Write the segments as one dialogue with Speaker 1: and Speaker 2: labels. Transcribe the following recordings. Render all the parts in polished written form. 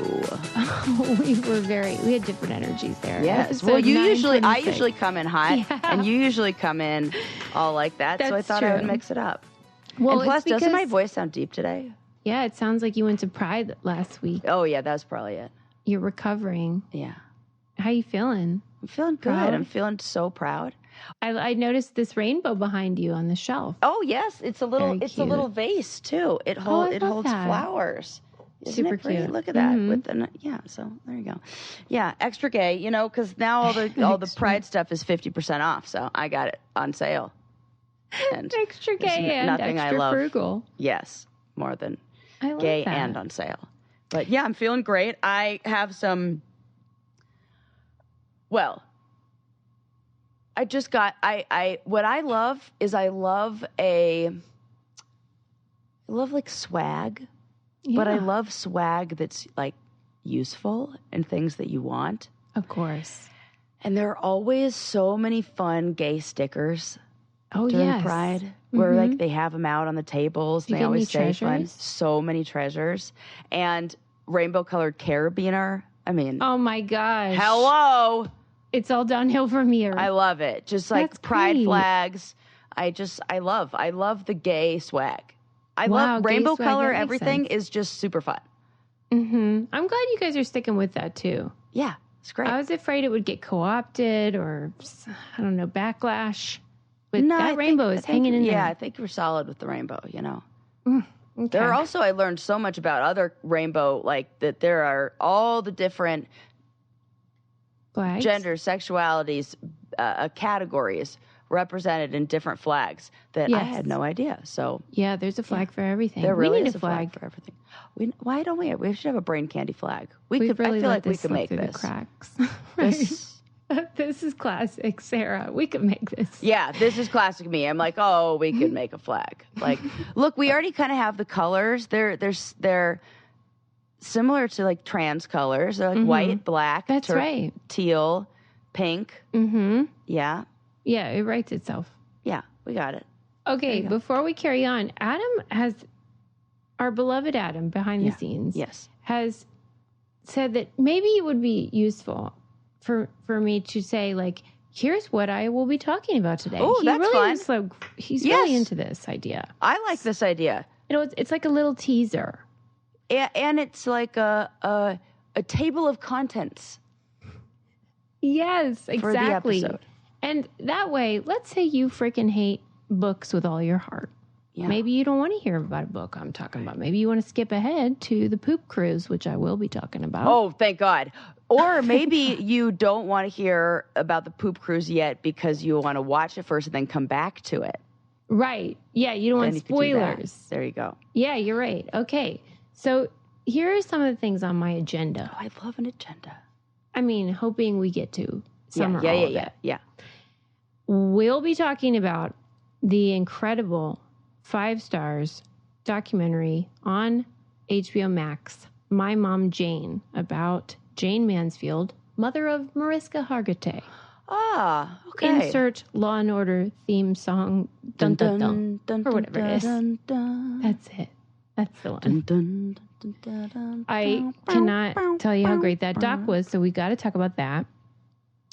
Speaker 1: We had different energies there.
Speaker 2: Yes. Well, I usually come in hot, and you usually come in all like that. So I thought I would mix it up.
Speaker 1: Well,
Speaker 2: and plus, doesn't my voice sound deep today?
Speaker 1: Yeah, it sounds like you went to Pride last week.
Speaker 2: Oh, yeah, that's probably it.
Speaker 1: You're recovering.
Speaker 2: Yeah.
Speaker 1: How you feeling?
Speaker 2: I'm feeling good.
Speaker 1: Proud?
Speaker 2: I'm feeling so proud.
Speaker 1: I noticed this rainbow behind you on the shelf.
Speaker 2: Oh, yes. It's a little vase, too. It holds flowers. Isn't
Speaker 1: Super
Speaker 2: it pretty?
Speaker 1: cute.
Speaker 2: Look at that. So there you go. Yeah, extra gay, because now all the Pride stuff is 50% off. So I got it on sale. And
Speaker 1: extra gay and extra frugal.
Speaker 2: Yes, more than gay and on sale. But yeah, I'm feeling great. I have some. Well, I just got. What I love is I love like swag, but I love swag that's like useful and things that you want.
Speaker 1: Of course. And
Speaker 2: there are always so many fun gay stickers. During Pride, where like they have them out on the tables. And they always say fun. So many treasures. And rainbow colored carabiner. I mean,
Speaker 1: oh my gosh.
Speaker 2: Hello.
Speaker 1: It's all downhill from here.
Speaker 2: I love it. Just like That's Pride great. Flags. I love the gay swag. I love rainbow color. Everything is just super fun.
Speaker 1: Mm-hmm. I'm glad you guys are sticking with that too.
Speaker 2: Yeah, it's great.
Speaker 1: I was afraid it would get co-opted or, I don't know, backlash. But that rainbow is hanging in there.
Speaker 2: Yeah, I think we're solid with the rainbow,
Speaker 1: Okay.
Speaker 2: There are also, I learned so much about other rainbow, like that there are all the different
Speaker 1: flags,
Speaker 2: gender, sexualities, categories represented in different flags that I had no idea. So
Speaker 1: yeah, there's a flag for everything.
Speaker 2: There really
Speaker 1: need
Speaker 2: is a flag for everything. Why don't we? We should have a brain candy flag. I feel like we could make this.
Speaker 1: The cracks. Right. This is classic Sarah. We could make this.
Speaker 2: Yeah, this is classic me. I'm like, oh, we could make a flag. Like, look, we already kind of have the colors. They're similar to like trans colors. They're like white, black, teal, pink.
Speaker 1: Mm-hmm.
Speaker 2: Yeah.
Speaker 1: Yeah, it writes itself.
Speaker 2: Yeah, we got it.
Speaker 1: Okay, before we carry on, our beloved Adam behind the scenes, has said that maybe it would be useful for me to say, like, here's what I will be talking about today.
Speaker 2: Oh, that's fun.
Speaker 1: He's really into this idea.
Speaker 2: I like this idea.
Speaker 1: It's like a little teaser.
Speaker 2: And it's like a table of contents.
Speaker 1: Yes, exactly.
Speaker 2: For the episode.
Speaker 1: And that way, let's say you freaking hate books with all your heart. Yeah. Maybe you don't want to hear about a book I'm talking about. Maybe you want to skip ahead to the poop cruise, which I will be talking about.
Speaker 2: Oh, thank God. Or maybe you don't want to hear about the poop cruise yet because you want to watch it first and then come back to it.
Speaker 1: Right. Yeah, you don't want spoilers.
Speaker 2: There you go.
Speaker 1: Yeah, you're right. Okay. So here are some of the things on my agenda.
Speaker 2: Oh, I love an agenda.
Speaker 1: I mean, hoping we get to some or all of it.
Speaker 2: Yeah.
Speaker 1: We'll be talking about the incredible 5 stars documentary on HBO Max, My Mom Jayne, about Jayne Mansfield, mother of Mariska Hargitay.
Speaker 2: Ah, okay.
Speaker 1: Insert Law and Order theme song, dun dun dun, dun or whatever it is. That's it. That's the one. I cannot tell you how great that doc was, so we got to talk about that.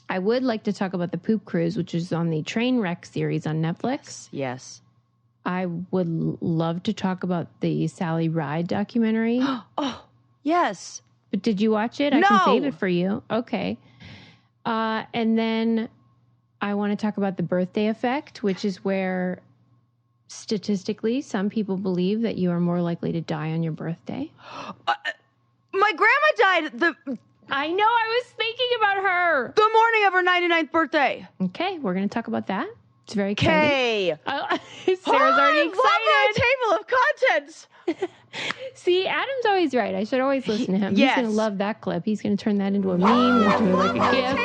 Speaker 1: I would like to talk about the poop cruise, which is on the Trainwreck series on Netflix.
Speaker 2: Yes.
Speaker 1: I would love to talk about the Sally Ride documentary.
Speaker 2: Oh, yes.
Speaker 1: But did you watch it?
Speaker 2: No.
Speaker 1: I can save it for you. Okay. And then I want to talk about the birthday effect, which is where statistically some people believe that you are more likely to die on your birthday.
Speaker 2: My grandma died
Speaker 1: I know. I was thinking about her.
Speaker 2: the morning of her 99th birthday.
Speaker 1: Okay. We're going to talk about that. It's very exciting.
Speaker 2: Okay.
Speaker 1: Sarah's already excited.
Speaker 2: Love my table of contents.
Speaker 1: See, Adam's always right. I should always listen to him.
Speaker 2: Yes.
Speaker 1: He's going to love that clip. He's going to turn that into a meme, into like a GIF,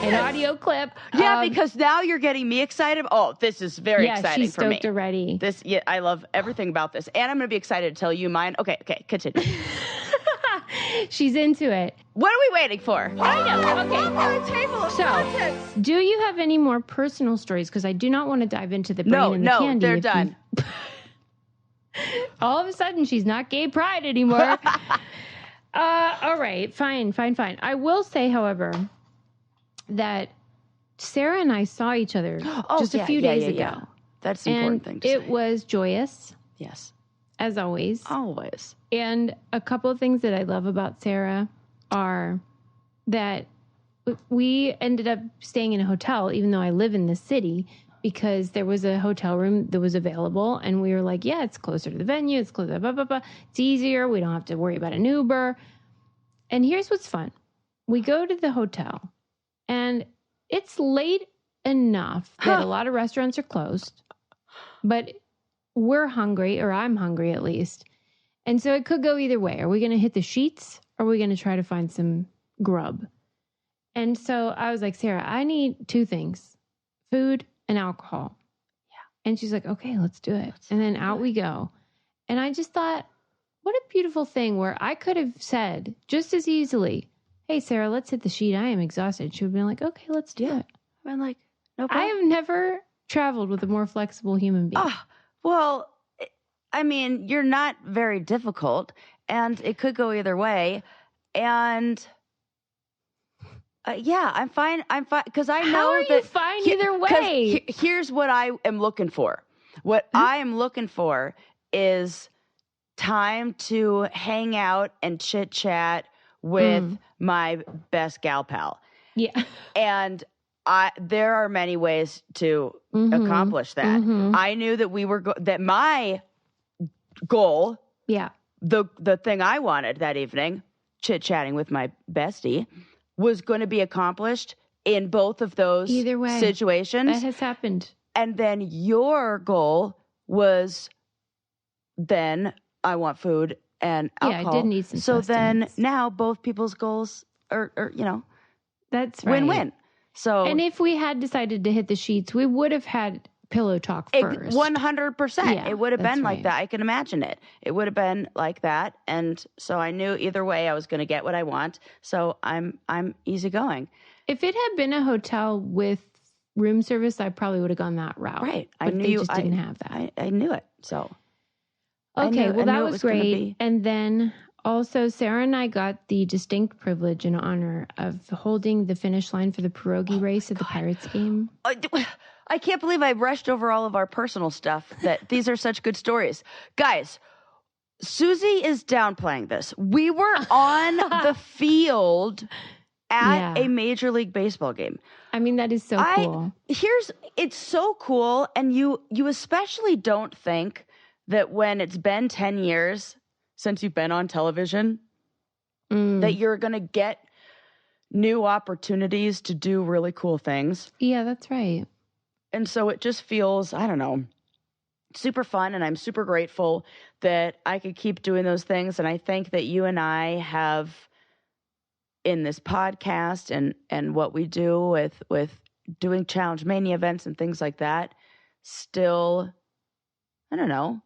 Speaker 1: an audio clip.
Speaker 2: Yeah, because now you're getting me excited. Oh, this is very exciting for me.
Speaker 1: She's stoked already.
Speaker 2: I love everything about this. And I'm going to be excited to tell you mine. Okay, continue.
Speaker 1: She's into it.
Speaker 2: What are we waiting for?
Speaker 1: I know. Okay. So, do you have any more personal stories? Because I do not want to dive into the brain and the candy.
Speaker 2: No, they're done.
Speaker 1: All of a sudden, she's not gay pride anymore. All right. Fine. I will say, however, that Sarah and I saw each other just a few days ago.
Speaker 2: Yeah. That's the important thing to say.
Speaker 1: It was joyous.
Speaker 2: Yes.
Speaker 1: As always.
Speaker 2: Always.
Speaker 1: And a couple of things that I love about Sarah are that we ended up staying in a hotel, even though I live in the city, because there was a hotel room that was available. And we were like, yeah, it's closer to the venue. It's closer, blah, blah, blah. It's easier. We don't have to worry about an Uber. And here's what's fun. We go to the hotel and it's late enough that a lot of restaurants are closed, but we're hungry, or I'm hungry at least. And so it could go either way. Are we going to hit the sheets? Or are we going to try to find some grub? And so I was like, Sarah, I need two things, food and alcohol. Yeah. And she's like, okay, let's do it. And then out we go. And I just thought, what a beautiful thing where I could have said just as easily, hey, Sarah, let's hit the sheet. I am exhausted. She would be like, okay, let's do it.
Speaker 2: I'm like, no problem.
Speaker 1: I have never traveled with a more flexible human being.
Speaker 2: Well, I mean, you're not very difficult, and it could go either way. And yeah, I'm fine. Because I know
Speaker 1: How are
Speaker 2: that
Speaker 1: you fine either way?
Speaker 2: Here's what I am looking for. What I am looking for is time to hang out and chit chat with my best gal pal.
Speaker 1: Yeah,
Speaker 2: and there are many ways to accomplish that. I knew that that my goal, the thing I wanted that evening, chit-chatting with my bestie, was going to be accomplished in both of those
Speaker 1: either way
Speaker 2: situations.
Speaker 1: That has happened.
Speaker 2: And then your goal was, then I want food and alcohol.
Speaker 1: Yeah, I did need some sustenance.
Speaker 2: Then now both people's goals are
Speaker 1: that's right.
Speaker 2: Win-win. So,
Speaker 1: and if we had decided to hit the sheets, we would have had pillow talk first.
Speaker 2: 100%.
Speaker 1: Yeah,
Speaker 2: it would have been like
Speaker 1: right.
Speaker 2: that. I can imagine it. It would have been like that. And so I knew either way I was going to get what I want. So I'm easygoing.
Speaker 1: If it had been a hotel with room service, I probably would have gone that route.
Speaker 2: Right.
Speaker 1: But they just didn't have that.
Speaker 2: I knew it. So.
Speaker 1: Okay. Well, that was great. And then also Sarah and I got the distinct privilege and honor of holding the finish line for the pierogi race at the Pirates game.
Speaker 2: I can't believe I rushed over all of our personal stuff. That these are such good stories. Guys, Susie is downplaying this. We were on the field at a Major League Baseball game.
Speaker 1: I mean, that is so cool.
Speaker 2: It's so cool. And you especially don't think that when it's been 10 years since you've been on television, that you're going to get new opportunities to do really cool things.
Speaker 1: Yeah, that's right.
Speaker 2: And so it just feels, I don't know, super fun. And I'm super grateful that I could keep doing those things. And I think that you and I have, in this podcast and what we do with doing Challenge Mania events and things like that, still, I don't know,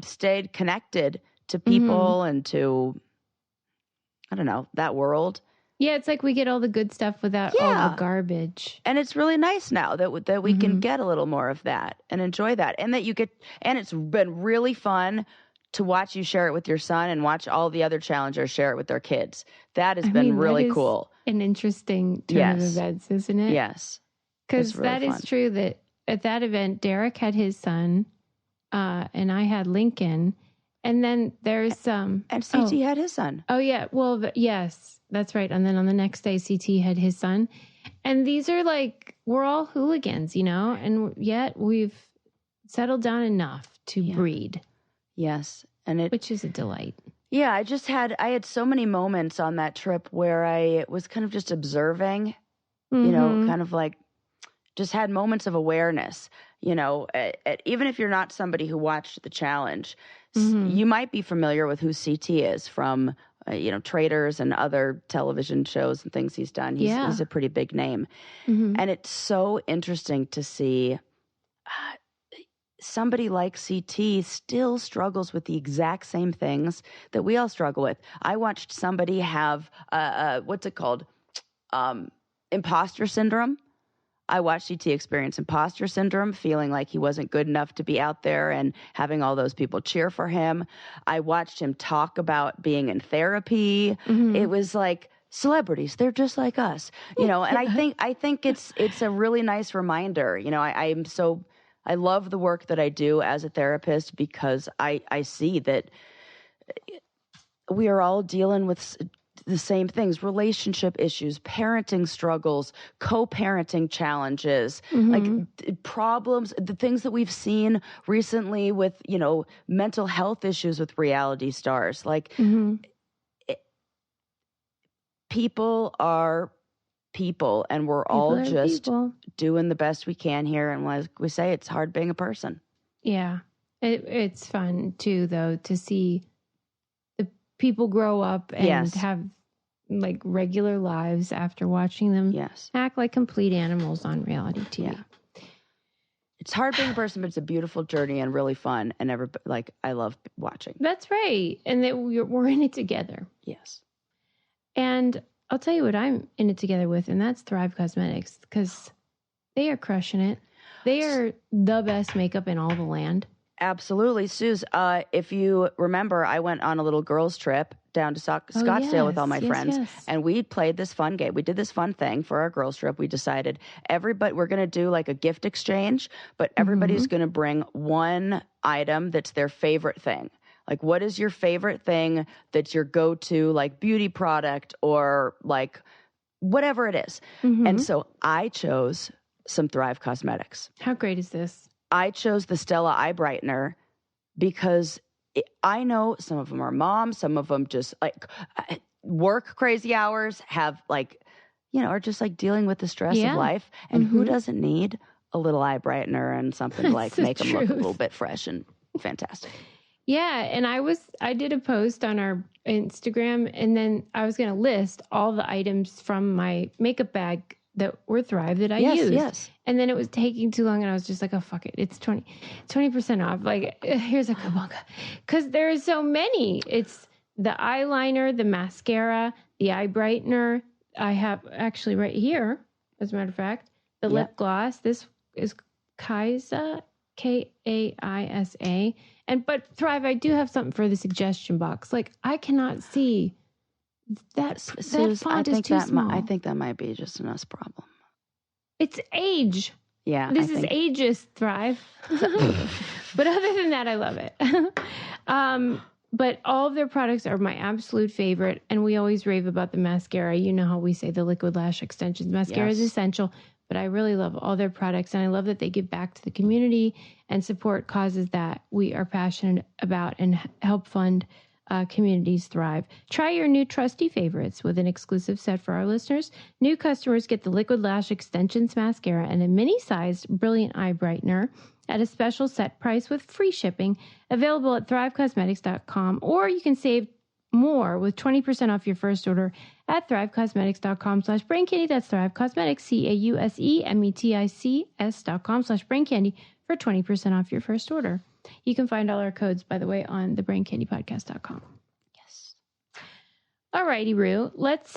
Speaker 2: stayed connected to people and to, I don't know, that world.
Speaker 1: Yeah, it's like we get all the good stuff without all the garbage.
Speaker 2: And it's really nice now that we can get a little more of that and enjoy that. And that you get, and it's been really fun to watch you share it with your son and watch all the other challengers share it with their kids. That has been really cool.
Speaker 1: An interesting turn of events, isn't it?
Speaker 2: Yes.
Speaker 1: Because that is true that at that event, Derek had his son and I had Lincoln. And then there's
Speaker 2: and CT had his son.
Speaker 1: Oh, yeah. Well, yes, that's right. And then on the next day, CT had his son. And these are like, we're all hooligans, you know, and yet we've settled down enough to breed.
Speaker 2: Yes.
Speaker 1: Which is a delight.
Speaker 2: Yeah. I had so many moments on that trip where I was kind of just observing, you know, kind of like just had moments of awareness, you know, even if you're not somebody who watched the challenge, you might be familiar with who CT is from, you know, Traders and other television shows and things he's done. He's a pretty big name. And it's so interesting to see somebody like CT still struggles with the exact same things that we all struggle with. I watched somebody have, what's it called? Imposter syndrome. I watched CT experience imposter syndrome, feeling like he wasn't good enough to be out there and having all those people cheer for him. I watched him talk about being in therapy. It was like, celebrities, they're just like us, and I think it's a really nice reminder. I love the work that I do as a therapist because I see that we are all dealing with the same things: relationship issues, parenting struggles, co-parenting challenges, like problems, the things that we've seen recently with, mental health issues with reality stars. Like, people are people, and we're all just doing the best we can here. And like we say, it's hard being a person.
Speaker 1: Yeah. It's fun too, though, to see the people grow up and have like regular lives after watching them act like complete animals on reality TV. Yeah.
Speaker 2: It's hard being a person, but it's a beautiful journey and really fun. And I love watching.
Speaker 1: That's right. And that we're in it together.
Speaker 2: Yes.
Speaker 1: And I'll tell you what I'm in it together with, and that's Thrive Cosmetics, because they are crushing it. They are the best makeup in all the land.
Speaker 2: Absolutely. Suze, if you remember, I went on a little girls' trip down to Scottsdale with all my friends, and we played this fun game. We did this fun thing for our girls' trip. We decided we're going to do like a gift exchange, but everybody's going to bring one item that's their favorite thing. Like, what is your favorite thing that's your go-to, like, beauty product or, like, whatever it is? And so I chose some Thrive Cosmetics.
Speaker 1: How great is this?
Speaker 2: I chose the Stella Eye Brightener because I know some of them are moms, some of them just, like, work crazy hours, have, like, are just, like, dealing with the stress of life. And who doesn't need a little eye brightener and something to, like, make them look a little bit fresh and fantastic?
Speaker 1: Yeah, and I did a post on our Instagram, and then I was going to list all the items from my makeup bag that were Thrive that I used. Yes. And then it was taking too long, and I was just like, oh, fuck it. It's 20% off. Like, here's a coupon. Because there are so many. It's the eyeliner, the mascara, the eye brightener. I have actually right here, as a matter of fact, the lip gloss. This is Kaisa, Kaisa. But Thrive, I do have something for the suggestion box. Like, I cannot see that font is too small.
Speaker 2: I think that might be just an us problem.
Speaker 1: It's age.
Speaker 2: Yeah.
Speaker 1: This is ageist Thrive. But other than that, I love it. But all of their products are my absolute favorite. And we always rave about the mascara. You know how we say the liquid lash extensions. Mascara is essential. But I really love all their products, and I love that they give back to the community and support causes that we are passionate about and help fund communities thrive. Try your new trusty favorites with an exclusive set for our listeners. New customers get the Liquid Lash Extensions Mascara and a mini-sized Brilliant Eye Brightener at a special set price with free shipping, available at thrivecosmetics.com, or you can save more with 20% off your first order at thrivecosmetics.com/braincandy. That's Thrive Cosmetics, CAUSEMETICS.com/braincandy for 20% off your first order. You can find all our codes, by the way, on thebraincandypodcast.com. Yes. All righty, Rue. Let's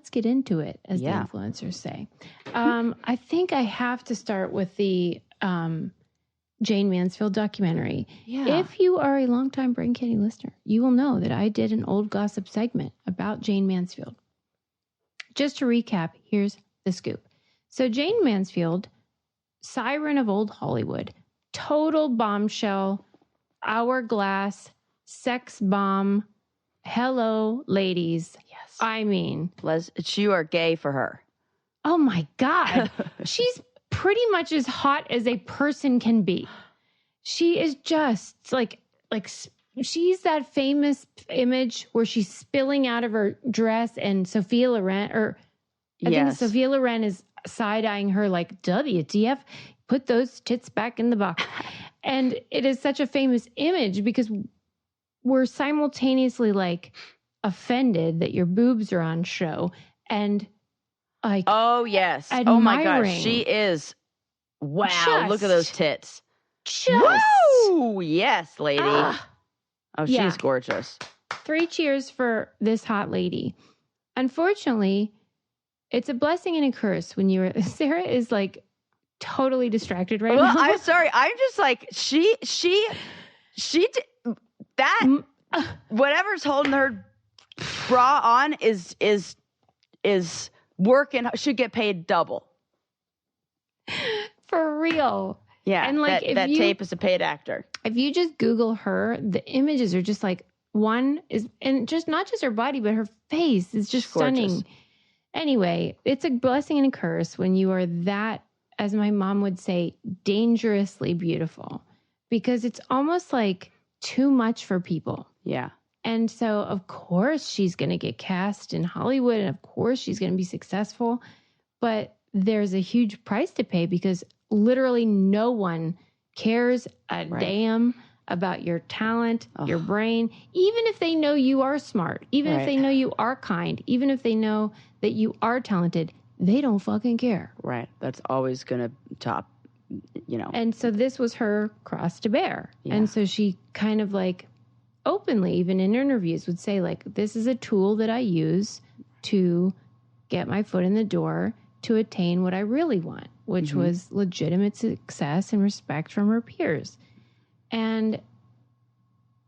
Speaker 1: get into it, as the influencers say. I think I have to start with the Jayne Mansfield documentary. Yeah. If you are a longtime Brain Candy listener, you will know that I did an old gossip segment about Jayne Mansfield. Just to recap, here's the scoop. So Jayne Mansfield, siren of old Hollywood, total bombshell, hourglass, sex bomb. Hello, ladies. Yes. I mean,
Speaker 2: you are gay for her.
Speaker 1: Oh my God. She's pretty much as hot as a person can be. She is just like she's that famous image where she's spilling out of her dress and Sophia Loren, or I think Sophia Loren is side-eyeing her like, WTF, put those tits back in the box. And it is such a famous image because we're simultaneously like offended that your boobs are on show and like,
Speaker 2: oh yes,
Speaker 1: admiring.
Speaker 2: Oh my gosh, she is. Wow, look at those tits. Woo! Yes, lady. She's gorgeous.
Speaker 1: 3 cheers for this hot lady. Unfortunately, it's a blessing and a curse when you're, Sarah is like totally distracted right
Speaker 2: well,
Speaker 1: now.
Speaker 2: I'm sorry. I'm just like, whatever's holding her bra on is working, should get paid double.
Speaker 1: For real.
Speaker 2: Yeah.
Speaker 1: And like
Speaker 2: that tape is a paid actor.
Speaker 1: If you just Google her, the images are just like one is, and just not just her body, but her face is just stunning. Anyway, it's a blessing and a curse when you are that, as my mom would say, dangerously beautiful, because it's almost like too much for people.
Speaker 2: Yeah.
Speaker 1: And so, of course, she's going to get cast in Hollywood, and of course, she's going to be successful. But there's a huge price to pay because literally no one cares a damn about your talent, your brain, even if they know you are smart, even if they know you are kind, even if they know that you are talented, they don't fucking care.
Speaker 2: Right. That's always going to top, you know.
Speaker 1: And so this was her cross to bear. Yeah. And so she kind of like openly, even in interviews, would say like, this is a tool that I use to get my foot in the door to attain what I really want, which was legitimate success and respect from her peers. And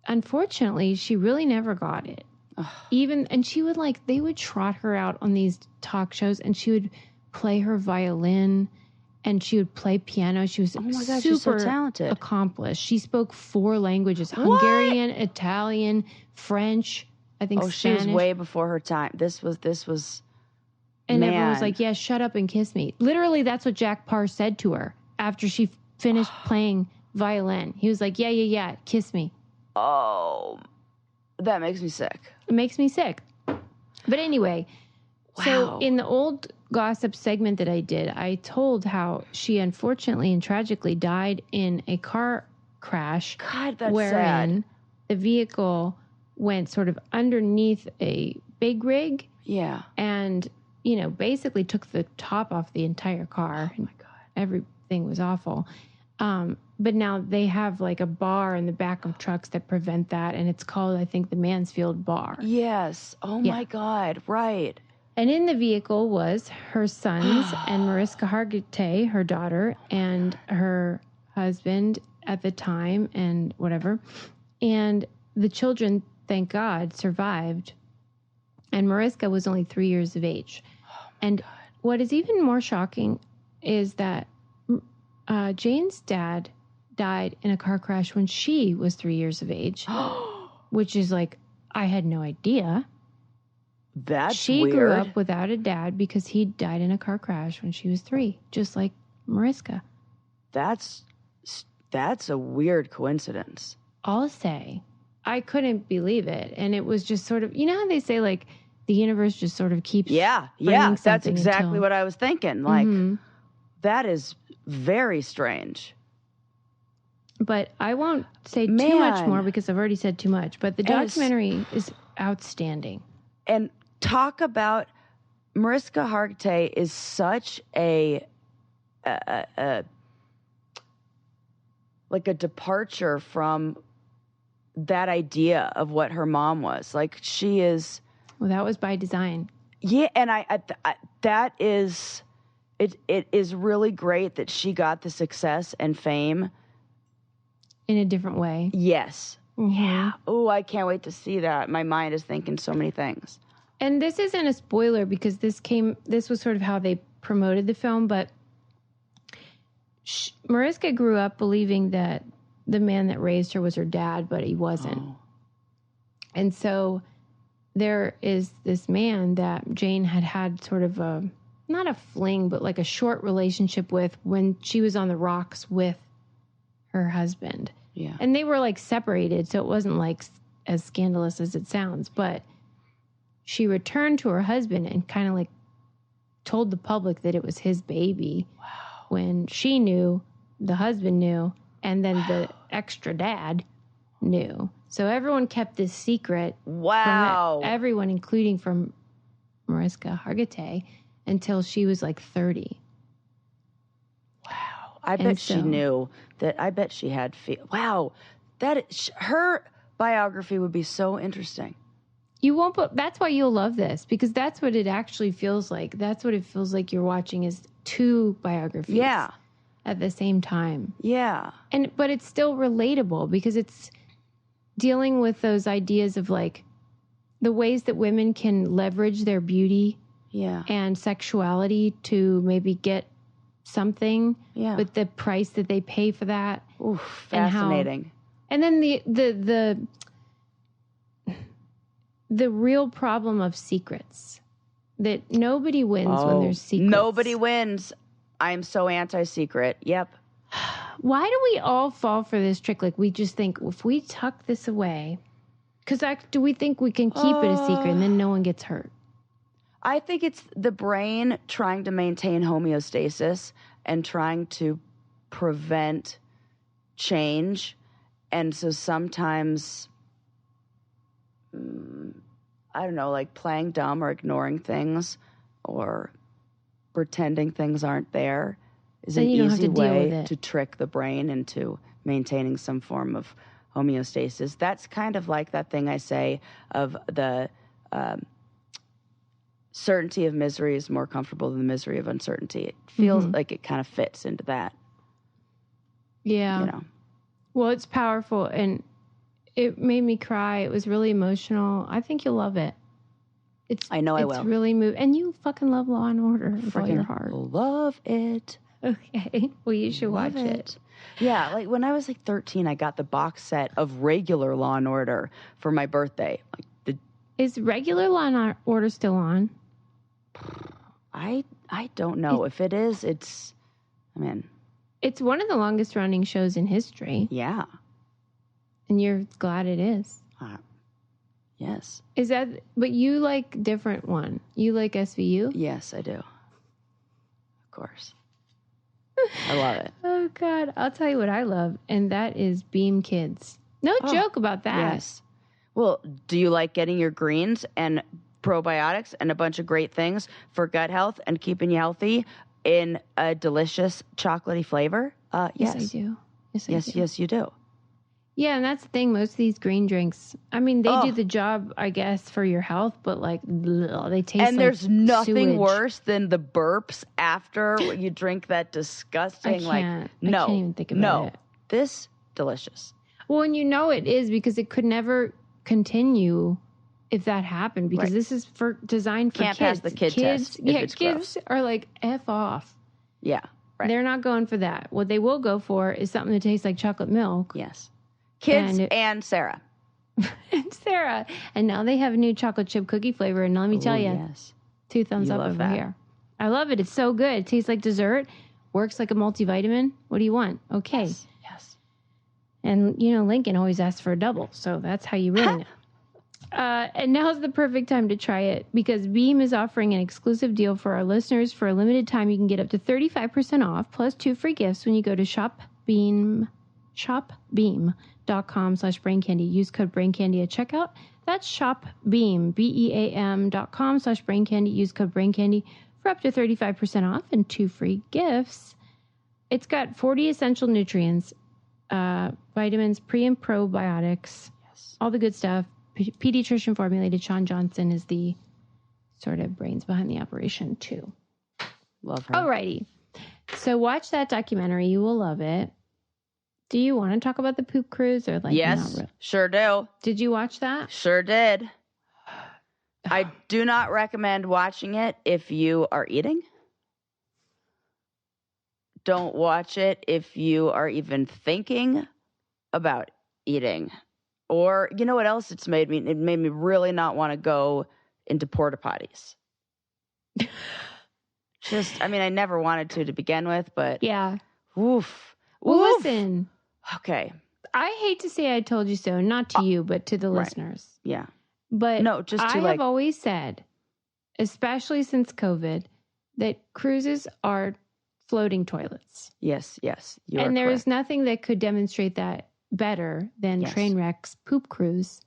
Speaker 1: unfortunately, she really never got it. And she would like, they would trot her out on these talk shows and she would play her violin and she would play piano. She was super
Speaker 2: she's so talented.
Speaker 1: Accomplished. She spoke 4 languages, Hungarian, Italian, French, I think Spanish.
Speaker 2: She was way before her time. This was
Speaker 1: and everyone was like, yeah, shut up and kiss me. Literally, that's what Jack Parr said to her after she finished playing violin. He was like, yeah, kiss me.
Speaker 2: Oh, that makes me sick.
Speaker 1: It makes me sick. But anyway, so in the old gossip segment that I did, I told how she unfortunately and tragically died in a car crash.
Speaker 2: God, that's
Speaker 1: wherein
Speaker 2: sad.
Speaker 1: The vehicle went sort of underneath a big rig.
Speaker 2: Yeah.
Speaker 1: And, you know, basically took the top off the entire car.
Speaker 2: Oh, my God.
Speaker 1: Everything was awful. But now they have like a bar in the back of trucks that prevent that. And it's called, I think, the Mansfield Bar.
Speaker 2: Yes. Oh, my God. Right.
Speaker 1: And in the vehicle was her sons and Mariska Hargitay, her daughter, and her husband at the time and whatever. And the children, thank God, survived. And Mariska was only 3 years of age. Oh, and God. What is even more shocking is that Jayne's dad died in a car crash when she was 3 years of age, which is like, I had no idea.
Speaker 2: That's
Speaker 1: weird. She grew up without a dad because he died in a car crash when she was 3, just like Mariska.
Speaker 2: That's a weird coincidence.
Speaker 1: I'll say. I couldn't believe it. And it was just sort of, you know how they say like the universe just sort of keeps
Speaker 2: that's exactly what I was thinking. Like, that is very strange.
Speaker 1: But I won't say too much more because I've already said too much. But the documentary is outstanding.
Speaker 2: And talk about Mariska Hargitay is such a departure from that idea of what her mom was. Like, she is.
Speaker 1: Well, that was by design.
Speaker 2: Yeah, and that is it is really great that she got the success and fame
Speaker 1: in a different way.
Speaker 2: Yes.
Speaker 1: Mm-hmm.
Speaker 2: Yeah. Oh, I can't wait to see that. My mind is thinking so many things.
Speaker 1: And this isn't a spoiler because this was sort of how they promoted the film, but Mariska grew up believing that the man that raised her was her dad, but he wasn't. Oh. And so there is this man that Jayne had sort of not a fling, but like a short relationship with when she was on the rocks with her husband.
Speaker 2: Yeah.
Speaker 1: And they were like separated, so it wasn't like as scandalous as it sounds, but she returned to her husband and kind of like told the public that it was his baby.
Speaker 2: Wow.
Speaker 1: When she knew, the husband knew, and then the extra dad knew. So everyone kept this secret.
Speaker 2: Wow.
Speaker 1: From everyone, including from Mariska Hargitay, until she was like 30.
Speaker 2: Wow. I bet she knew that. I bet she had. Wow. Her biography would be so interesting.
Speaker 1: You won't, but that's why you'll love this, because that's what it actually feels like. That's what it feels like you're watching is two biographies.
Speaker 2: Yeah.
Speaker 1: At the same time.
Speaker 2: Yeah.
Speaker 1: But it's still relatable because it's dealing with those ideas of like the ways that women can leverage their beauty and sexuality to maybe get something, but the price that they pay for that.
Speaker 2: Oof, fascinating.
Speaker 1: And then the real problem of secrets, that nobody wins when there's secrets.
Speaker 2: Nobody wins. I'm so anti-secret. Yep.
Speaker 1: Why do we all fall for this trick? Like, we just think if we tuck this away, because do we think we can keep it a secret and then no one gets hurt?
Speaker 2: I think it's the brain trying to maintain homeostasis and trying to prevent change. And so sometimes, I don't know, like playing dumb or ignoring things or pretending things aren't there is an easy way to trick the brain into maintaining some form of homeostasis. That's kind of like that thing I say of the certainty of misery is more comfortable than the misery of uncertainty. It feels like it kind of fits into that.
Speaker 1: Yeah.
Speaker 2: You know.
Speaker 1: Well, it's powerful and it made me cry. It was really emotional. I think you'll love it. I will. It's really moving. And you fucking love Law and Order with all your heart.
Speaker 2: Love it.
Speaker 1: Okay. Well, you should watch it.
Speaker 2: Yeah. Like when I was like 13, I got the box set of regular Law and Order for my birthday.
Speaker 1: Is regular Law and Order still on?
Speaker 2: I don't know. If it is, it's
Speaker 1: one of the longest running shows in history.
Speaker 2: Yeah.
Speaker 1: And you're glad it is.
Speaker 2: Yes.
Speaker 1: Is that, but you like different one. You like SVU?
Speaker 2: Yes, I do. Of course. I love it.
Speaker 1: Oh, God. I'll tell you what I love, and that is Beam Kids. No joke about that.
Speaker 2: Yes. Well, do you like getting your greens and probiotics and a bunch of great things for gut health and keeping you healthy in a delicious chocolatey flavor? Yes.
Speaker 1: I do.
Speaker 2: Yes, you do.
Speaker 1: Yeah, and that's the thing. Most of these green drinks, I mean, they do the job, I guess, for your health, but like, they taste like
Speaker 2: and there's nothing
Speaker 1: sewage.
Speaker 2: Worse than the burps after you drink that disgusting,
Speaker 1: I can't even think about it.
Speaker 2: This, delicious.
Speaker 1: Well, and you know it is because it could never continue if that happened because this is designed for
Speaker 2: kids.
Speaker 1: Can't
Speaker 2: pass the kid test.
Speaker 1: Kids
Speaker 2: gross.
Speaker 1: are like, F off.
Speaker 2: Yeah, right.
Speaker 1: They're not going for that. What they will go for is something that tastes like chocolate milk.
Speaker 2: Yes. Kids and Sarah.
Speaker 1: And Sarah. And now they have a new chocolate chip cookie flavor. And let me tell you, 2 thumbs up over here. I love it. It's so good. It tastes like dessert. Works like a multivitamin. What do you want? Okay.
Speaker 2: Yes.
Speaker 1: And, Lincoln always asks for a double. So that's how you really know. And now's the perfect time to try it because Beam is offering an exclusive deal for our listeners. For a limited time, you can get up to 35% off plus 2 free gifts when you go to shopbeam.com/braincandy. Use code braincandy at checkout. That's shopbeam, BEAM.com/braincandy. Use code braincandy for up to 35% off and 2 free gifts. It's got 40 essential nutrients, vitamins, pre and probiotics, all the good stuff. Pediatrician formulated. Sean Johnson is the sort of brains behind the operation too.
Speaker 2: Love her.
Speaker 1: Alrighty. So watch that documentary. You will love it. Do you want to talk about the poop cruise or like?
Speaker 2: Yes,
Speaker 1: not really?
Speaker 2: Sure do.
Speaker 1: Did you watch that?
Speaker 2: Sure did. I do not recommend watching it if you are eating. Don't watch it if you are even thinking about eating. Or, you know what else it's made me? It made me really not want to go into porta potties. I never wanted to begin with, but...
Speaker 1: Yeah.
Speaker 2: Oof.
Speaker 1: Well, listen.
Speaker 2: Okay.
Speaker 1: I hate to say I told you so, not to you, but to the listeners.
Speaker 2: Yeah.
Speaker 1: But
Speaker 2: no, just to
Speaker 1: I have always said, especially since COVID, that cruises are floating toilets.
Speaker 2: Yes.
Speaker 1: And there is nothing that could demonstrate that better than Trainwreck's Poop Cruise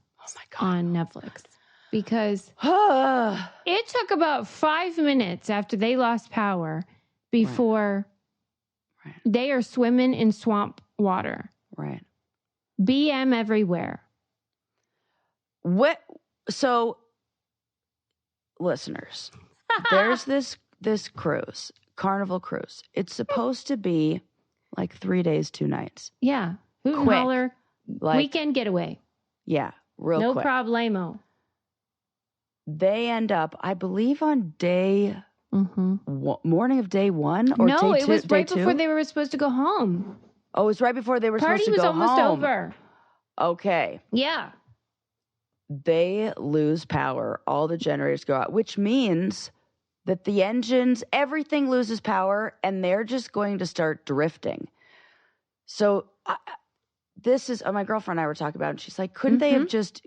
Speaker 1: on Netflix. Because it took about 5 minutes after they lost power before they are swimming in swamp water.
Speaker 2: Right.
Speaker 1: BM everywhere.
Speaker 2: So listeners, there's this cruise, Carnival Cruise. It's supposed to be like 3 days, 2 nights.
Speaker 1: Yeah. Hoot and holler. Like, weekend getaway.
Speaker 2: Yeah. Real quick.
Speaker 1: No problemo.
Speaker 2: They end up, I believe, on day morning of day 1 or
Speaker 1: no,
Speaker 2: day 2.
Speaker 1: It was right before they were supposed to go home.
Speaker 2: Oh, it was right before they were supposed to go home.
Speaker 1: Party was almost over.
Speaker 2: Okay.
Speaker 1: Yeah.
Speaker 2: They lose power. All the generators go out, which means that the engines, everything loses power, and they're just going to start drifting. So this is, my girlfriend and I were talking about it, and she's like, couldn't they have just,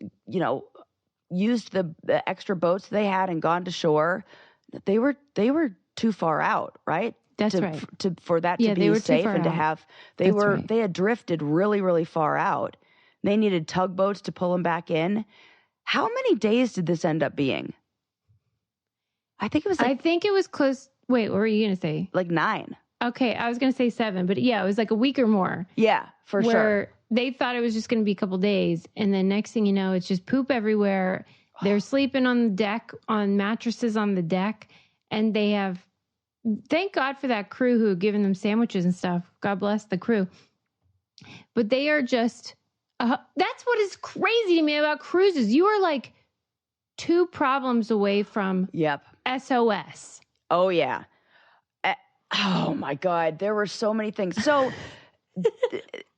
Speaker 2: used the extra boats they had and gone to shore? They were too far out, right?
Speaker 1: That's right.
Speaker 2: For that to be safe and to have, they had drifted really, really far out. They needed tugboats to pull them back in. How many days did this end up being? I think it was
Speaker 1: close. Wait, what were you going to say?
Speaker 2: Like 9.
Speaker 1: Okay, I was going to say 7, but yeah, it was like a week or more.
Speaker 2: Yeah, for sure.
Speaker 1: Where they thought it was just going to be a couple days, and then next thing you know, it's just poop everywhere. They're sleeping on the deck, on mattresses on the deck, and they have, thank God for that crew who had given them sandwiches and stuff. God bless the crew. But they are just, that's what is crazy to me about cruises. You are like 2 problems away from SOS.
Speaker 2: Oh, yeah. Oh, my God. There were so many things. So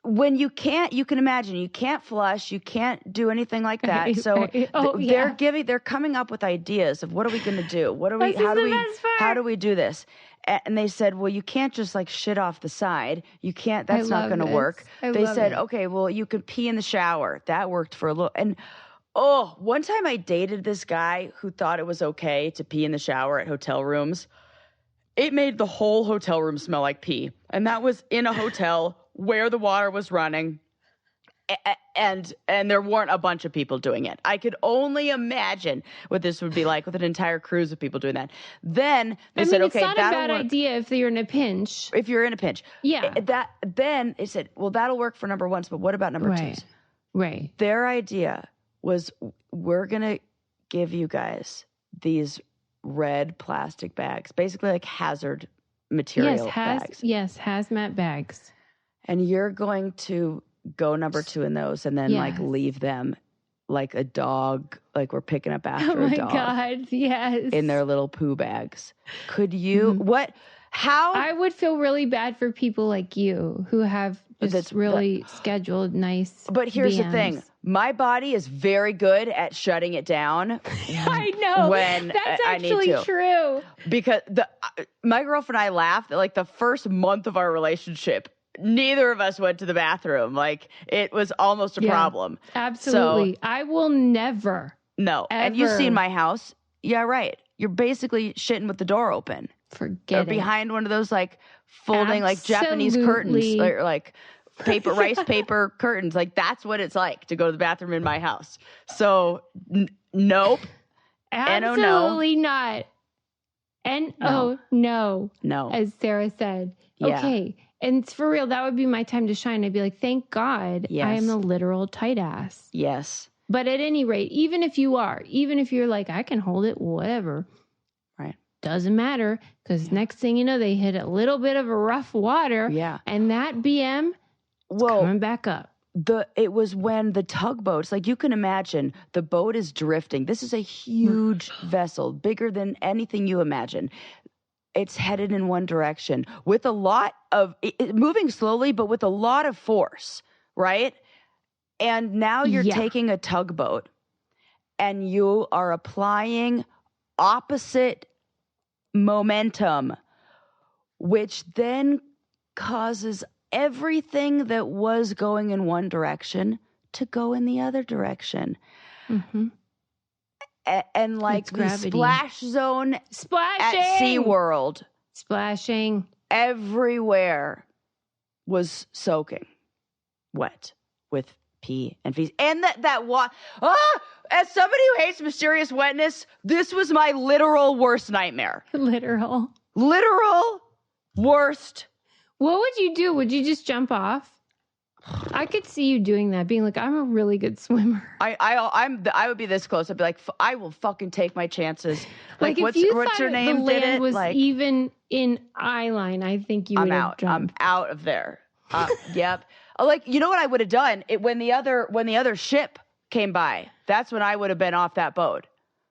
Speaker 2: when you can imagine, you can't flush, you can't do anything like that. So they're coming up with ideas of what are we going to do? How do we do this? And they said, well, you can't just like shit off the side. You can't, that's not going to work. They said, okay, well, you could pee in the shower. That worked for a little. And one time I dated this guy who thought it was okay to pee in the shower at hotel rooms. It made the whole hotel room smell like pee. And that was in a hotel where the water was running. And there weren't a bunch of people doing it. I could only imagine what this would be like with an entire cruise of people doing that. Then they said, okay,
Speaker 1: it's not a bad idea if you're in a pinch.
Speaker 2: If you're in a pinch.
Speaker 1: Yeah.
Speaker 2: Then they said, well, that'll work for number 1s, but what about number 2s?
Speaker 1: Right.
Speaker 2: Their idea was, we're going to give you guys these red plastic bags, basically like hazard material bags.
Speaker 1: Yes, hazmat bags.
Speaker 2: And you're going to go number 2 in those and then like leave them like a dog, like we're picking up after a dog.
Speaker 1: Oh my God, yes.
Speaker 2: In their little poo bags. Could you, how?
Speaker 1: I would feel really bad for people like you who have just scheduled nice
Speaker 2: But here's the thing. My body is very good at shutting it down.
Speaker 1: I know.
Speaker 2: When
Speaker 1: that's
Speaker 2: I
Speaker 1: actually
Speaker 2: need to.
Speaker 1: True.
Speaker 2: Because my girlfriend and I laughed that like the first month of our relationship, neither of us went to the bathroom. Like it was almost a problem.
Speaker 1: Absolutely. So, I will never.
Speaker 2: No.
Speaker 1: Ever.
Speaker 2: And you've seen my house. Yeah, right. You're basically shitting with the door open.
Speaker 1: Forget
Speaker 2: or behind one of those like folding like Japanese curtains or like rice paper curtains. Like that's what it's like to go to the bathroom in my house. So nope.
Speaker 1: Absolutely not. No. As Sarah said.
Speaker 2: Yeah.
Speaker 1: Okay. And for real, that would be my time to shine. I'd be like, thank God I am the literal tight ass.
Speaker 2: Yes.
Speaker 1: But at any rate, even if you're like, I can hold it, whatever.
Speaker 2: Right.
Speaker 1: Doesn't matter. Because next thing you know, they hit a little bit of a rough water.
Speaker 2: Yeah.
Speaker 1: And that BM is coming back up.
Speaker 2: It was when the tugboats, like you can imagine, the boat is drifting. This is a huge vessel, bigger than anything you imagine. It's headed in one direction with a lot of moving slowly, but with a lot of force, right? And now you're taking a tugboat and you are applying opposite momentum, which then causes everything that was going in one direction to go in the other direction. Mm-hmm. And like the splash zone at SeaWorld.
Speaker 1: Splashing.
Speaker 2: Everywhere was soaking wet with pee and feces. And that water. As somebody who hates mysterious wetness, this was my literal worst nightmare. Literal worst.
Speaker 1: What would you do? Would you just jump off? I could see you doing that, being like, I'm a really good swimmer.
Speaker 2: I would be this close. I'd be like, I will fucking take my chances.
Speaker 1: Like what's your name? The land was like, even in eye line, I think you would have jumped.
Speaker 2: I'm out of there. Yep. Like, you know what I would have done? When the other ship came by, that's when I would have been off that boat.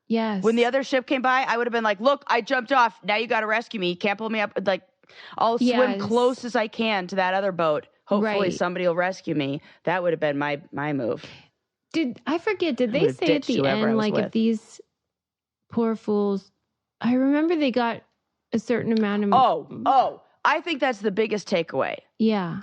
Speaker 1: Yes.
Speaker 2: When the other ship came by, I would have been like, look, I jumped off. Now you got to rescue me. You can't pull me up. Like, I'll swim close as I can to that other boat. Hopefully somebody will rescue me. That would have been my move.
Speaker 1: Did they say at the end, like, if these poor fools, I remember they got a certain amount of...
Speaker 2: I think that's the biggest takeaway.
Speaker 1: Yeah.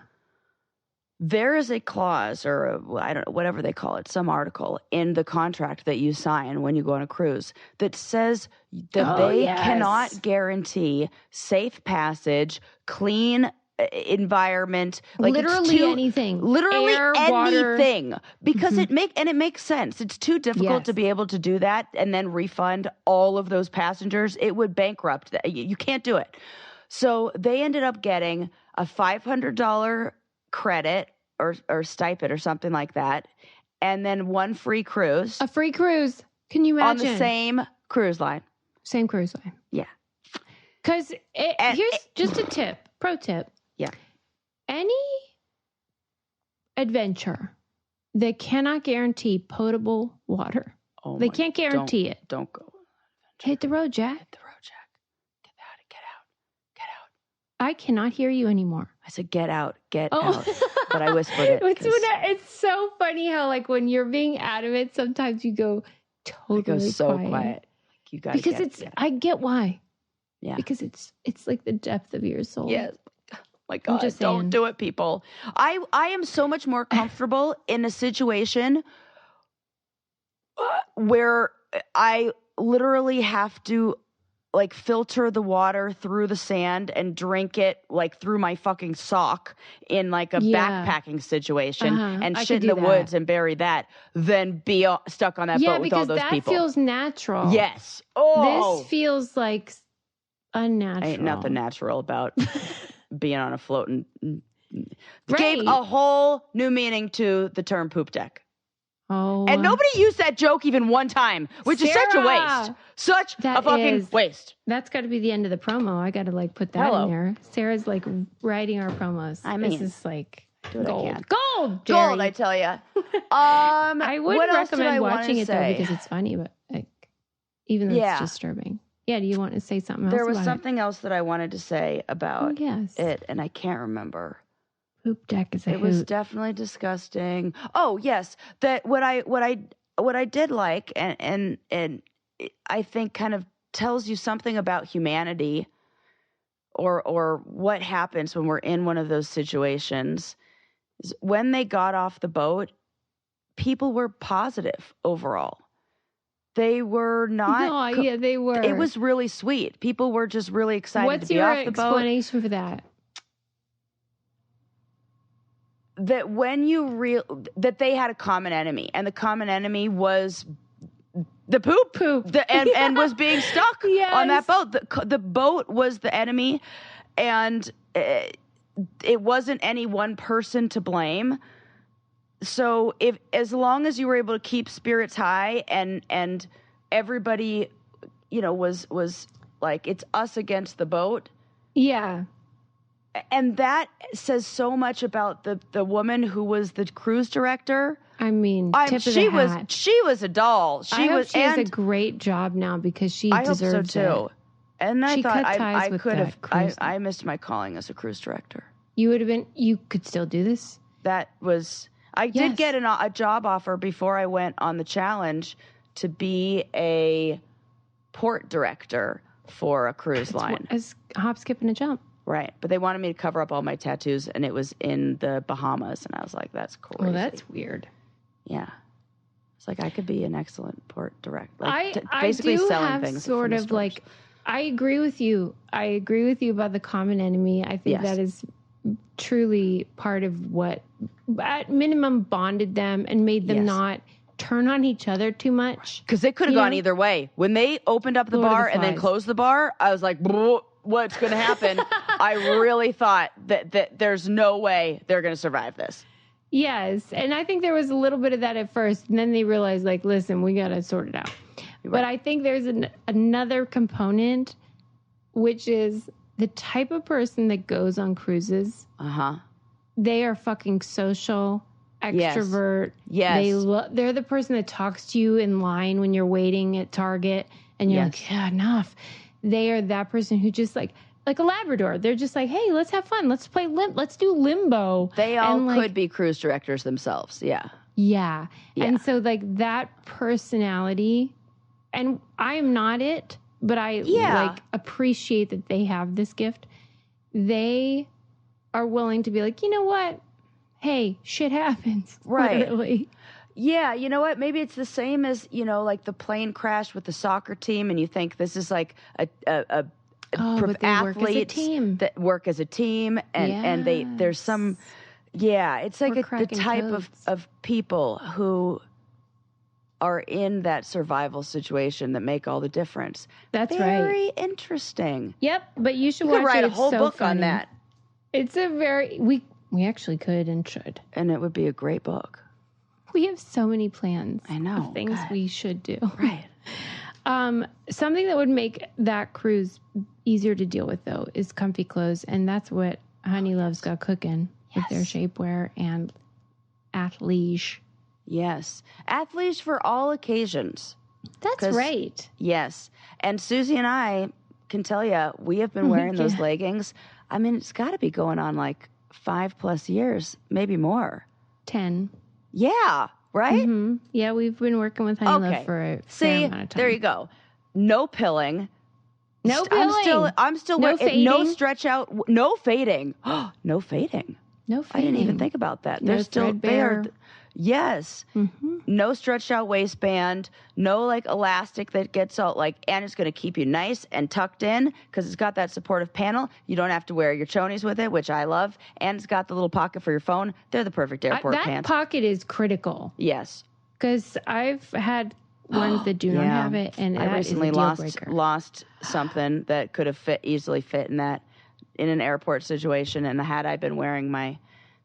Speaker 2: There is a clause I don't know, whatever they call it, some article in the contract that you sign when you go on a cruise that says that they cannot guarantee safe passage, clean environment, like
Speaker 1: literally anything,
Speaker 2: air, anything, water. Because it makes sense. It's too difficult to be able to do that and then refund all of those passengers. It would bankrupt. You can't do it. So they ended up getting a $500 credit or stipend or something like that, and then one free cruise.
Speaker 1: A free cruise. Can you imagine?
Speaker 2: On the same cruise line.
Speaker 1: Same cruise line.
Speaker 2: Yeah.
Speaker 1: Because here's just a tip, pro tip.
Speaker 2: Yeah.
Speaker 1: Any adventure that cannot guarantee potable water, they can't guarantee it.
Speaker 2: Don't go.
Speaker 1: Hit the road, Jack.
Speaker 2: Hit the road, Jack. Get out.
Speaker 1: I cannot hear you anymore.
Speaker 2: I said, get out. But I whispered it.
Speaker 1: It's so funny how, like, when you're being adamant, sometimes you go totally
Speaker 2: quiet. Like, you gotta
Speaker 1: I get why.
Speaker 2: Yeah.
Speaker 1: Because it's like the depth of your soul.
Speaker 2: Yes. My God, don't do it, people. I am so much more comfortable in a situation where I literally have to, like, filter the water through the sand and drink it, like, through my fucking sock in, like, a backpacking situation and shit in the woods and bury that than be stuck on that boat with all those people.
Speaker 1: Yeah, because that feels natural.
Speaker 2: Yes. Oh.
Speaker 1: This feels like unnatural.
Speaker 2: Ain't nothing natural about being on a floating. Gave a whole new meaning to the term poop deck.
Speaker 1: Oh.
Speaker 2: And nobody used that joke even one time, which is such a waste. Such a fucking waste.
Speaker 1: That's got to be the end of the promo. I got to, like, put that in there. Sarah's, like, writing our promos. I mean, this is like gold. Gold, Jerry.
Speaker 2: Gold, I tell you.
Speaker 1: I would recommend watching it, though, because it's funny, but, like, even though it's disturbing. Yeah, do you want to say something else?
Speaker 2: There was something else that I wanted to say about it, and I can't remember.
Speaker 1: Poop deck is
Speaker 2: It was definitely disgusting. Oh, yes. That what I did like and I think kind of tells you something about humanity or what happens when we're in one of those situations is when they got off the boat, people were positive overall. They were not.
Speaker 1: No, they were.
Speaker 2: It was really sweet. People were just really excited to be off the boat.
Speaker 1: What's your explanation for that?
Speaker 2: That when that they had a common enemy, and the common enemy was the poop, and was being stuck on that boat. The boat was the enemy, and it wasn't any one person to blame. So as long as you were able to keep spirits high and everybody, was like, it's us against the boat.
Speaker 1: Yeah.
Speaker 2: And that says so much about the woman who was the cruise director.
Speaker 1: I mean,
Speaker 2: she was a doll.
Speaker 1: She has a great job now because she deserves it.
Speaker 2: I hope so too. And I thought I could have. I missed my calling as a cruise director.
Speaker 1: You could still do this.
Speaker 2: I did get a job offer before I went on the challenge to be a port director for a cruise line.
Speaker 1: As a hop, skip, and a jump.
Speaker 2: Right. But they wanted me to cover up all my tattoos, and it was in the Bahamas. And I was like, that's crazy.
Speaker 1: Well, that's weird.
Speaker 2: Yeah. It's like I could be an excellent port director.
Speaker 1: Basically selling things. Sort of like, I agree with you. I agree with you about the common enemy. I think that is truly part of what, at minimum, bonded them and made them not turn on each other too much.
Speaker 2: Because it could have gone either way. When they opened up the bar and then closed the bar, I was like, what's going to happen? I really thought that there's no way they're going to survive this.
Speaker 1: Yes. And I think there was a little bit of that at first. And then they realized, like, listen, we got to sort it out. Right. But I think there's another component, which is the type of person that goes on cruises. They are fucking social, extrovert.
Speaker 2: Yes.
Speaker 1: They're the person that talks to you in line when you're waiting at Target. And you're like, yeah, enough. They are that person who just like a Labrador. They're just like, hey, let's have fun. Let's play let's do limbo.
Speaker 2: They all could be cruise directors themselves.
Speaker 1: Yeah. And so like that personality, and I'm not it, but I like appreciate that they have this gift. They are willing to be like, you know what? Hey, shit happens.
Speaker 2: Right.
Speaker 1: Literally.
Speaker 2: Yeah, you know what? Maybe it's the same as, like the plane crash with the soccer team, and you think this is like
Speaker 1: but they
Speaker 2: athletes that work as a team, and there's some, it's like the type of people who are in that survival situation that make all the difference.
Speaker 1: That's
Speaker 2: very interesting.
Speaker 1: Yep, but you should watch
Speaker 2: write
Speaker 1: it.
Speaker 2: a whole book on that.
Speaker 1: It's we actually could and should,
Speaker 2: and it would be a great book.
Speaker 1: We have so many plans.
Speaker 2: I know.
Speaker 1: Of things we should do.
Speaker 2: Right.
Speaker 1: Something that would make that cruise easier to deal with, though, is comfy clothes. And that's what Honey Love's got cooking with their shapewear and athlege.
Speaker 2: Yes. Athlege for all occasions.
Speaker 1: That's right.
Speaker 2: Yes. And Susie and I can tell you, we have been wearing those leggings. I mean, it's got to be going on like 5+ years, maybe more.
Speaker 1: 10.
Speaker 2: Yeah. Right?
Speaker 1: Mm-hmm. Yeah, we've been working with Honey Love for a fair amount of time.
Speaker 2: There you go. No pilling.
Speaker 1: No pilling.
Speaker 2: I'm still
Speaker 1: no fading.
Speaker 2: No stretch out. No fading. No fading.
Speaker 1: No fading.
Speaker 2: I didn't even think about that.
Speaker 1: No
Speaker 2: They're still
Speaker 1: there.
Speaker 2: Yes. Mm-hmm. No stretched out waistband. No like elastic that gets all like, and it's going to keep you nice and tucked in because it's got that supportive panel. You don't have to wear your chonies with it, which I love. And it's got the little pocket for your phone. They're the perfect airport pants.
Speaker 1: That pocket is critical.
Speaker 2: Yes.
Speaker 1: Because I've had ones that do not have it, and
Speaker 2: I recently lost something that could have easily fit in an airport situation, and had I been wearing my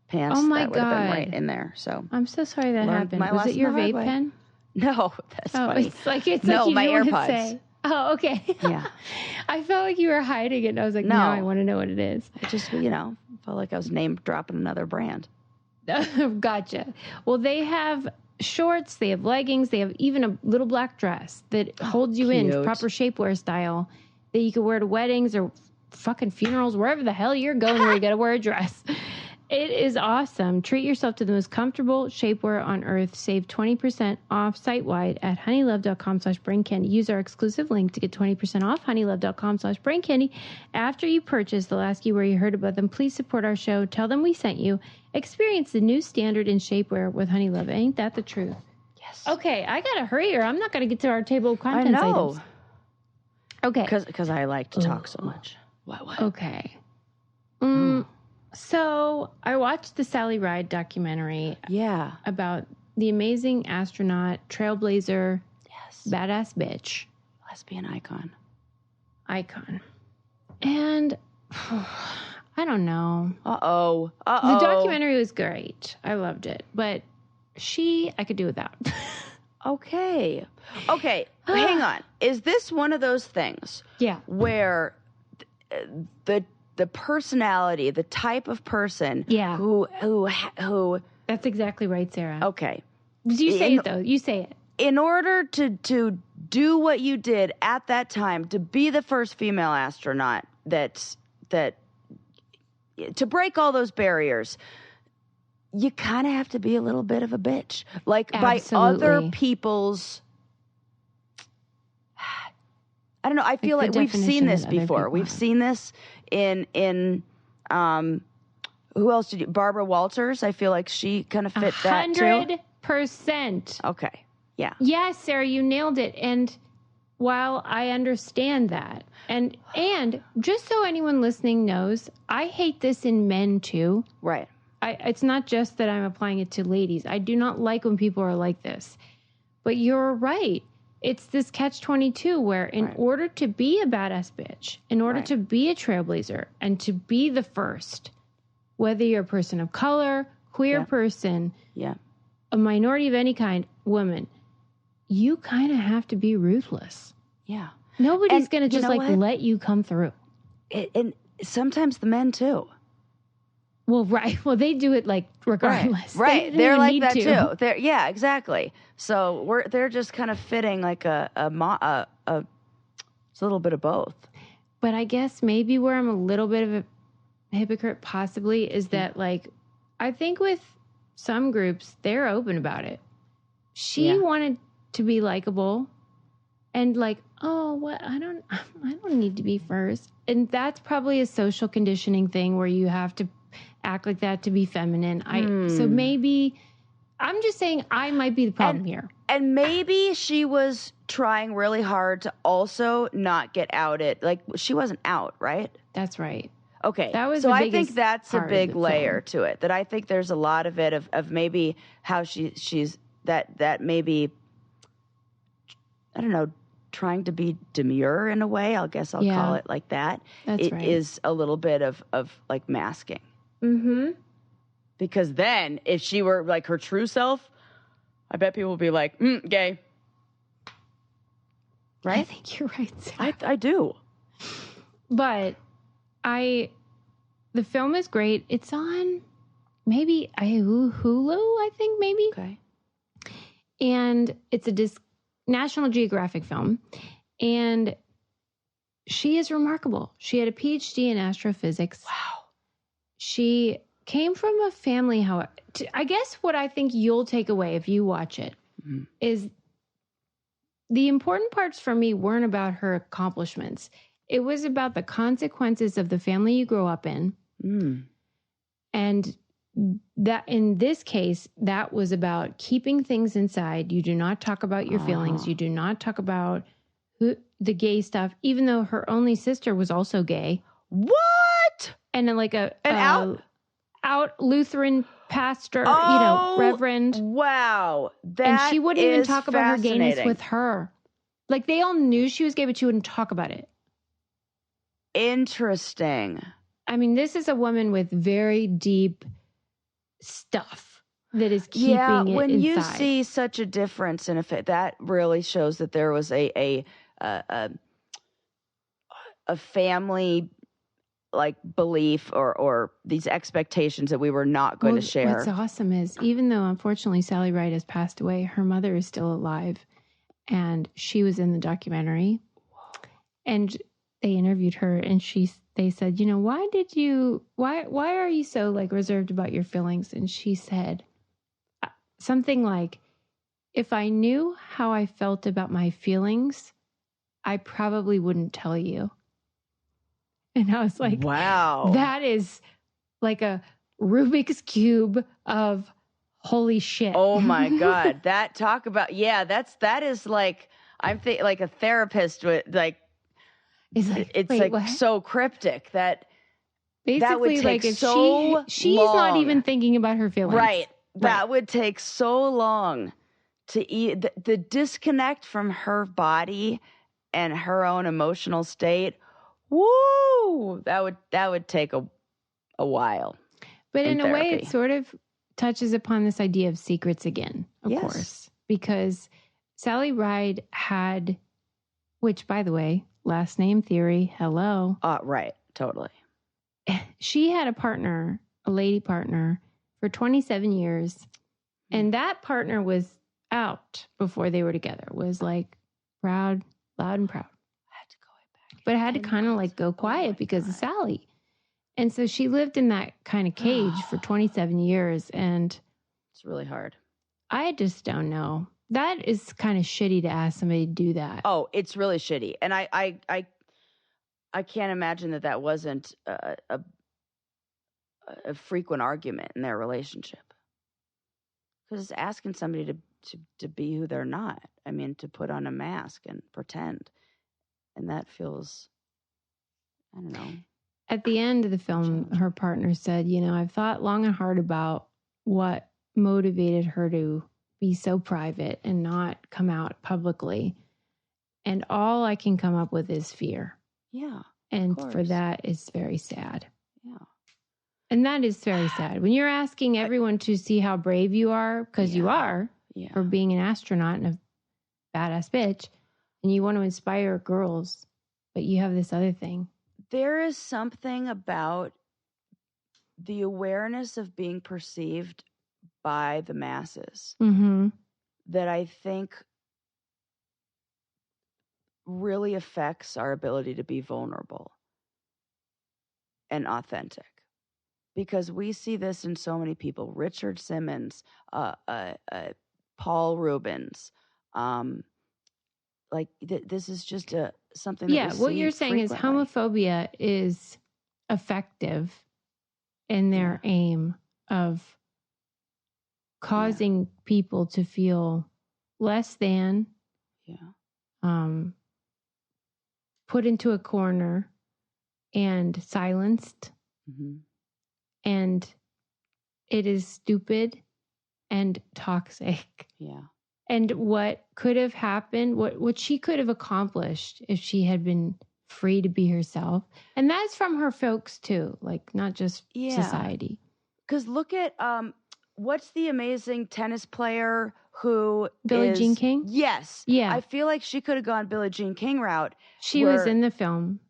Speaker 2: pants, that would have been right in there. So
Speaker 1: I'm so sorry that happened. Was it your vape pen?
Speaker 2: No, that's funny.
Speaker 1: It's like
Speaker 2: my
Speaker 1: AirPods.
Speaker 2: AirPods.
Speaker 1: Oh, okay.
Speaker 2: Yeah.
Speaker 1: I felt like you were hiding it, and I was like, no, I want to know what it is.
Speaker 2: I just, felt like I was name dropping another brand.
Speaker 1: Gotcha. Well, they have shorts, they have leggings, they have even a little black dress that holds you in proper shapewear style that you can wear to weddings or fucking funerals, wherever the hell you're going where you got to wear a dress. It is awesome. Treat yourself to the most comfortable shapewear on earth. Save 20% off site-wide at honeylove.com/braincandy. Use our exclusive link to get 20% off honeylove.com/braincandy. After you purchase, they'll ask you where you heard about them. Please support our show. Tell them we sent you. Experience the new standard in shapewear with Honey Love. Ain't that the truth?
Speaker 2: Yes.
Speaker 1: Okay, I got to hurry or I'm not going to get to our table of contents items. Okay.
Speaker 2: Because I like to talk so much. What?
Speaker 1: Okay. So I watched the Sally Ride documentary.
Speaker 2: Yeah.
Speaker 1: About the amazing astronaut, trailblazer, badass bitch.
Speaker 2: Lesbian icon.
Speaker 1: And I don't know.
Speaker 2: Uh-oh.
Speaker 1: The documentary was great. I loved it. But I could do without.
Speaker 2: Okay. Hang on. Is this one of those things?
Speaker 1: Yeah.
Speaker 2: Where the personality, the type of person who
Speaker 1: That's exactly right, Sarah.
Speaker 2: Okay.
Speaker 1: You say it though. You say it.
Speaker 2: In order to do what you did at that time, to be the first female astronaut that to break all those barriers, you kind of have to be a little bit of a bitch. Like by other people's I don't know. I feel like we've seen this before. We've seen this in who else did you? Barbara Walters. I feel like she kind of fit that too.
Speaker 1: 100%.
Speaker 2: Okay. Yeah.
Speaker 1: Yes, Sarah, you nailed it. And while I understand that, and just so anyone listening knows, I hate this in men too.
Speaker 2: Right.
Speaker 1: It's not just that I'm applying it to ladies. I do not like when people are like this. But you're right. It's this catch-22 where in order to be a badass bitch, in order to be a trailblazer, and to be the first, whether you're a person of color, queer person,
Speaker 2: yeah,
Speaker 1: a minority of any kind, woman, you kind of have to be ruthless.
Speaker 2: Yeah.
Speaker 1: Nobody's going to just let you come through.
Speaker 2: And sometimes the men too.
Speaker 1: Well, right. Well, they do it like regardless.
Speaker 2: Right. They're like that too. Yeah, exactly. So they're just kind of fitting like it's a little bit of both.
Speaker 1: But I guess maybe where I'm a little bit of a hypocrite possibly is that like, I think with some groups, they're open about it. She wanted to be likable and like, oh, what? I don't need to be first. And that's probably a social conditioning thing where you have to act like that to be feminine. So maybe I'm just saying I might be the problem here.
Speaker 2: And maybe she was trying really hard to also not get outed. Like she wasn't out, right?
Speaker 1: That's right.
Speaker 2: Okay.
Speaker 1: That was
Speaker 2: so I think that's a big layer to it. That I think there's a lot of it of maybe how she's that maybe, I don't know, trying to be demure in a way. I guess I'll call it like that.
Speaker 1: That's right.
Speaker 2: It is a little bit of like masking.
Speaker 1: Mm-hmm.
Speaker 2: Because then if she were like her true self, I bet people would be like, gay. Right?
Speaker 1: I think you're right, Sarah.
Speaker 2: I do.
Speaker 1: But the film is great. It's on maybe Hulu, I think maybe.
Speaker 2: Okay.
Speaker 1: And it's a National Geographic film. And she is remarkable. She had a PhD in astrophysics.
Speaker 2: Wow.
Speaker 1: She came from a family, however, I guess what I think you'll take away if you watch it is the important parts for me weren't about her accomplishments. It was about the consequences of the family you grow up in. And that in this case, that was about keeping things inside. You do not talk about your feelings. You do not talk about the gay stuff, even though her only sister was also gay.
Speaker 2: What?
Speaker 1: And then like an out Lutheran pastor, reverend.
Speaker 2: Wow.
Speaker 1: And she wouldn't even talk about her gayness with her. Like they all knew she was gay, but she wouldn't talk about it.
Speaker 2: Interesting.
Speaker 1: I mean, this is a woman with very deep stuff that is keeping it
Speaker 2: when
Speaker 1: inside.
Speaker 2: you see such a difference in that really shows that there was a family like belief or these expectations that we were not going to share.
Speaker 1: What's awesome is even though unfortunately Sally Ride has passed away, her mother is still alive and she was in the documentary. And they interviewed her and they said, why are you so like reserved about your feelings? And she said something like, if I knew how I felt about my feelings, I probably wouldn't tell you. And I was like,
Speaker 2: wow,
Speaker 1: that is like a Rubik's Cube of holy shit.
Speaker 2: Oh my God. That is like, I'm thinking like a therapist would like, it's like so cryptic that
Speaker 1: basically
Speaker 2: that would take
Speaker 1: like if
Speaker 2: so
Speaker 1: she's
Speaker 2: long.
Speaker 1: Not even thinking about her feelings.
Speaker 2: Right. That would take so long to eat the disconnect from her body and her own emotional state. Woo! That would take a while.
Speaker 1: But in a
Speaker 2: therapy.
Speaker 1: way, it sort of touches upon this idea of secrets again, of course, because Sally Ride had, which by the way, last name theory, hello.
Speaker 2: Right, totally.
Speaker 1: She had a lady partner for 27 years, and that partner was out before they were together, was like proud, loud and proud. But I had to kind of like go quiet because of Sally. And so she lived in that kind of cage for 27 years. And
Speaker 2: it's really hard.
Speaker 1: I just don't know. That is kind of shitty to ask somebody to do that.
Speaker 2: Oh, it's really shitty. And I can't imagine that wasn't a frequent argument in their relationship. Because it's asking somebody to be who they're not. I mean, to put on a mask and pretend. And that feels, I don't know.
Speaker 1: At the end of the film, her partner said, I've thought long and hard about what motivated her to be so private and not come out publicly. And all I can come up with is fear.
Speaker 2: Yeah.
Speaker 1: And for that, it's very sad.
Speaker 2: Yeah.
Speaker 1: And that is very sad. When you're asking everyone to see how brave you are, because you are, for being an astronaut and a badass bitch, and you want to inspire girls, but you have this other thing.
Speaker 2: There is something about the awareness of being perceived by the masses that I think really affects our ability to be vulnerable and authentic. Because we see this in so many people. Richard Simmons, Paul Rubens. This is just something that we see
Speaker 1: what you're saying is homophobia is effective in their aim of causing people to feel less than, put into a corner and silenced. And it is stupid and toxic. Yeah. And what could have happened, what she could have accomplished if she had been free to be herself. And that's from her folks too, like not just society.
Speaker 2: Because look at, what's the amazing tennis player who
Speaker 1: Billie Jean King?
Speaker 2: Yes. Yeah. I feel like she could have gone Billie Jean King route.
Speaker 1: She was in the film.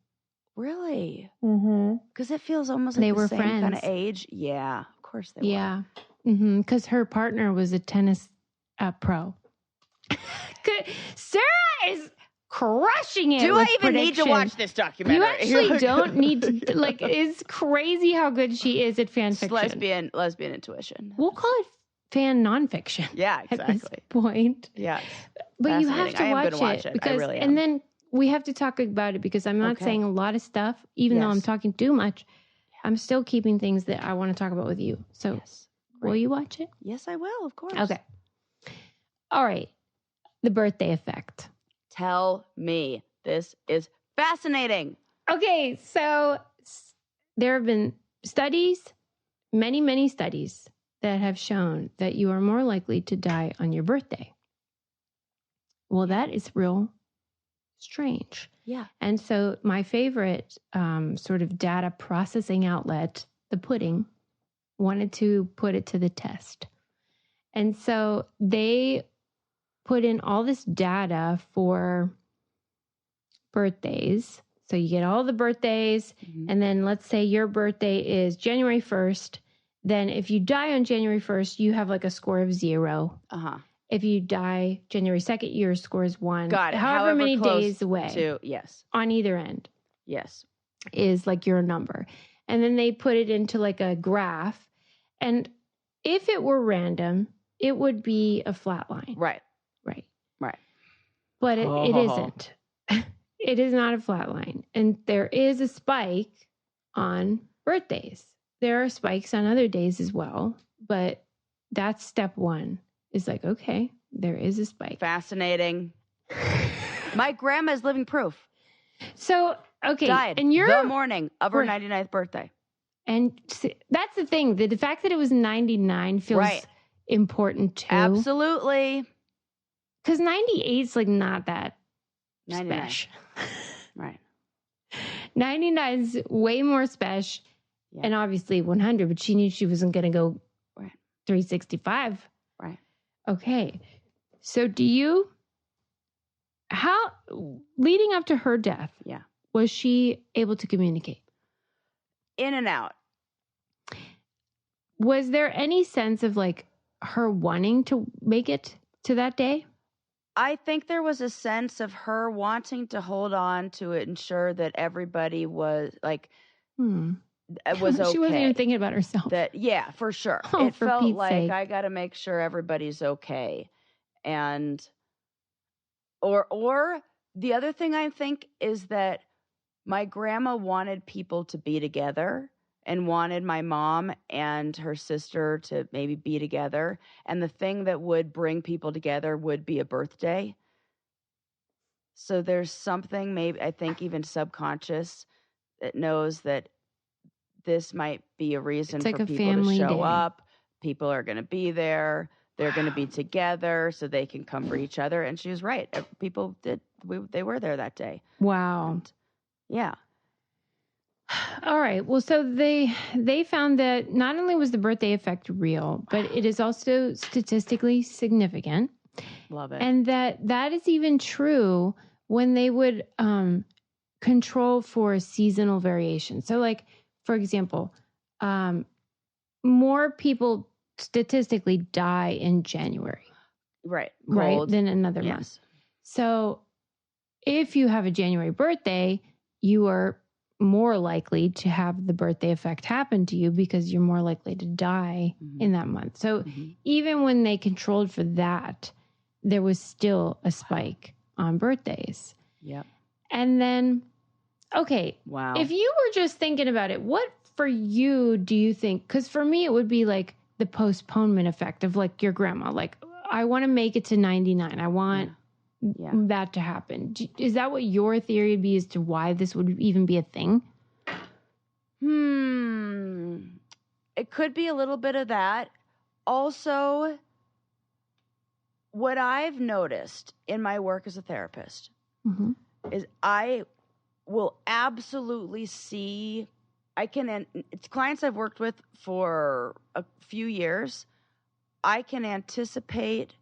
Speaker 2: Really? Because it feels almost like
Speaker 1: they
Speaker 2: the
Speaker 1: were
Speaker 2: same
Speaker 1: friends.
Speaker 2: kind of age. Yeah, of course they were.
Speaker 1: Yeah. Because her partner was a tennis pro. Sarah is crushing it.
Speaker 2: Do I even need to watch this documentary?
Speaker 1: You actually don't need to. Like, it's crazy how good she is at fan fiction.
Speaker 2: Lesbian intuition.
Speaker 1: We'll call it fan nonfiction.
Speaker 2: Yeah, exactly.
Speaker 1: At this point.
Speaker 2: Yes.
Speaker 1: But you have to watch it. Because,
Speaker 2: I really am.
Speaker 1: And then we have to talk about it because I'm not saying a lot of stuff, even though I'm talking too much. I'm still keeping things that I want to talk about with you. So will you watch it?
Speaker 2: Yes, I will, of course.
Speaker 1: Okay. All right. The birthday effect.
Speaker 2: Tell me. This is fascinating.
Speaker 1: Okay, so there have been studies, many, many studies that have shown that you are more likely to die on your birthday. Well, that is real strange.
Speaker 2: Yeah.
Speaker 1: And so my favorite sort of data processing outlet, The Pudding, wanted to put it to the test. And so they put in all this data for birthdays. So you get all the birthdays, and then let's say your birthday is January 1st. Then if you die on January 1st, you have like a score of 0. If you die January 2nd, your score is 1.
Speaker 2: Got it.
Speaker 1: However many days away.
Speaker 2: Yes.
Speaker 1: On either end.
Speaker 2: Yes.
Speaker 1: Is like your number. And then they put it into like a graph. And if it were random, it would be a flat line.
Speaker 2: Right.
Speaker 1: But it isn't. It is not a flat line. And there is a spike on birthdays. There are spikes on other days as well. But that's step one. It's like, okay, there is a spike.
Speaker 2: Fascinating. My grandma's living proof.
Speaker 1: So, okay.
Speaker 2: Died
Speaker 1: and you're
Speaker 2: the morning of her 99th birthday.
Speaker 1: And that's the thing. The fact that it was 99 feels important too.
Speaker 2: Absolutely.
Speaker 1: Because 98 is like not that special.
Speaker 2: Right.
Speaker 1: 99 is way more special. Yeah. And obviously 100, but she knew she wasn't going to go 365.
Speaker 2: Right.
Speaker 1: Okay. So leading up to her death, was she able to communicate?
Speaker 2: In and out.
Speaker 1: Was there any sense of like her wanting to make it to that day?
Speaker 2: I think there was a sense of her wanting to hold on to ensure that everybody was like, was okay.
Speaker 1: She wasn't even thinking about herself.
Speaker 2: Yeah, for sure.
Speaker 1: Oh,
Speaker 2: it
Speaker 1: for
Speaker 2: felt
Speaker 1: Pete's
Speaker 2: like
Speaker 1: sake.
Speaker 2: I got to make sure everybody's okay. And, or the other thing I think is that my grandma wanted people to be together and wanted my mom and her sister to maybe be together. And the thing that would bring people together would be a birthday. So there's something maybe, I think even subconscious, that knows that this might be a reason for people to show up. People are going to be there. They're going to be together so they can come for each other. And she was right. People did. They were there that day.
Speaker 1: Wow.
Speaker 2: And, yeah.
Speaker 1: All right. Well, so they found that not only was the birthday effect real, but it is also statistically significant.
Speaker 2: Love it.
Speaker 1: And that is even true when they would control for seasonal variation. So, like, for example, more people statistically die in January.
Speaker 2: Right.
Speaker 1: Right. Than another month. So if you have a January birthday, you are more likely to have the birthday effect happen to you because you're more likely to die in that month. So even when they controlled for that, there was still a spike on birthdays.
Speaker 2: Yep.
Speaker 1: And then, okay.
Speaker 2: Wow.
Speaker 1: If you were just thinking about it, what for you do you think? Because for me, it would be like the postponement effect of like your grandma. Like, I want to make it to 99. I want that to happen. Is that what your theory would be as to why this would even be a thing?
Speaker 2: It could be a little bit of that. Also, what I've noticed in my work as a therapist is I will absolutely see, it's clients I've worked with for a few years, I can anticipate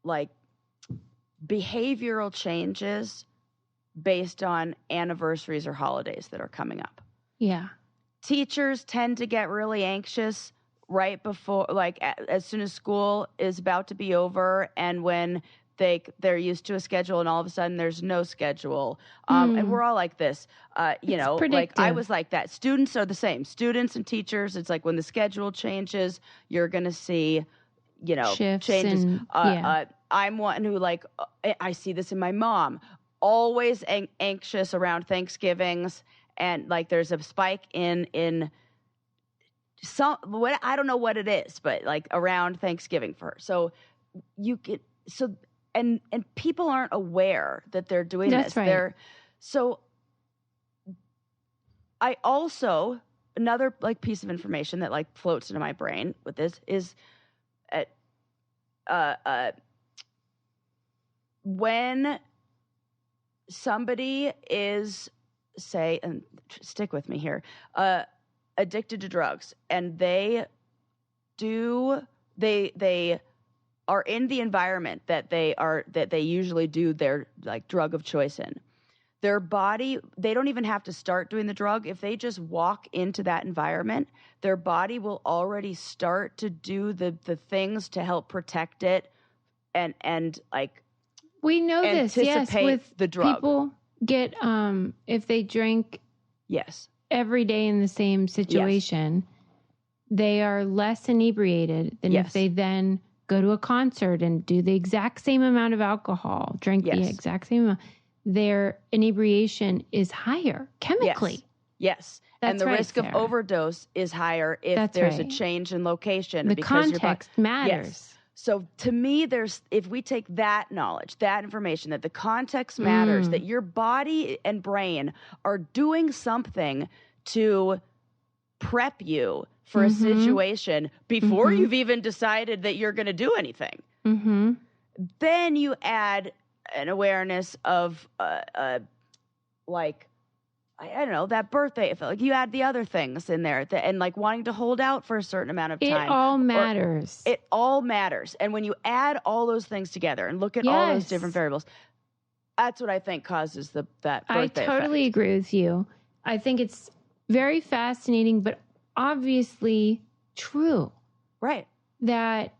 Speaker 2: like behavioral changes based on anniversaries or holidays that are coming up.
Speaker 1: Yeah.
Speaker 2: Teachers tend to get really anxious right before, like as soon as school is about to be over, and when they're used to a schedule and all of a sudden there's no schedule. And we're all like this,
Speaker 1: predictive.
Speaker 2: Like I was like that. Students are the same. Students and teachers, it's like when the schedule changes, you're going to see,
Speaker 1: shifts
Speaker 2: changes.
Speaker 1: And,
Speaker 2: I'm one who I see this in my mom, always anxious around Thanksgivings. And like there's a spike in I don't know what it is, but like around Thanksgiving for her. So and people aren't aware that they're doing
Speaker 1: this.
Speaker 2: Right. So I also, another like piece of information that like floats into my brain with this is when somebody is, say, and stick with me here, addicted to drugs, and they are in the environment that they usually do their like drug of choice in. Their body, they don't even have to start doing the drug. If they just walk into that environment, their body will already start to do the things to help protect it and like
Speaker 1: we know this, yes, with
Speaker 2: the drug.
Speaker 1: People get if they drink every day in the same situation, they are less inebriated than if they then go to a concert and do the exact same amount of alcohol, drink the exact same amount. Their inebriation is higher chemically.
Speaker 2: Yes. And the risk of overdose is higher if there's a change in location.
Speaker 1: The context matters.
Speaker 2: Yes. So to me, if we take that knowledge, that information, that the context matters, that your body and brain are doing something to prep you for a situation before you've even decided that you're going to do anything. Then you add an awareness of like, I don't know, that birthday. I feel like you add the other things in there and like wanting to hold out for a certain amount of time.
Speaker 1: It all matters.
Speaker 2: It all matters. And when you add all those things together and look at all those different variables, that's what I think causes that birthday
Speaker 1: I totally
Speaker 2: effect.
Speaker 1: agree with you. I think it's very fascinating, but obviously true.
Speaker 2: Right.
Speaker 1: That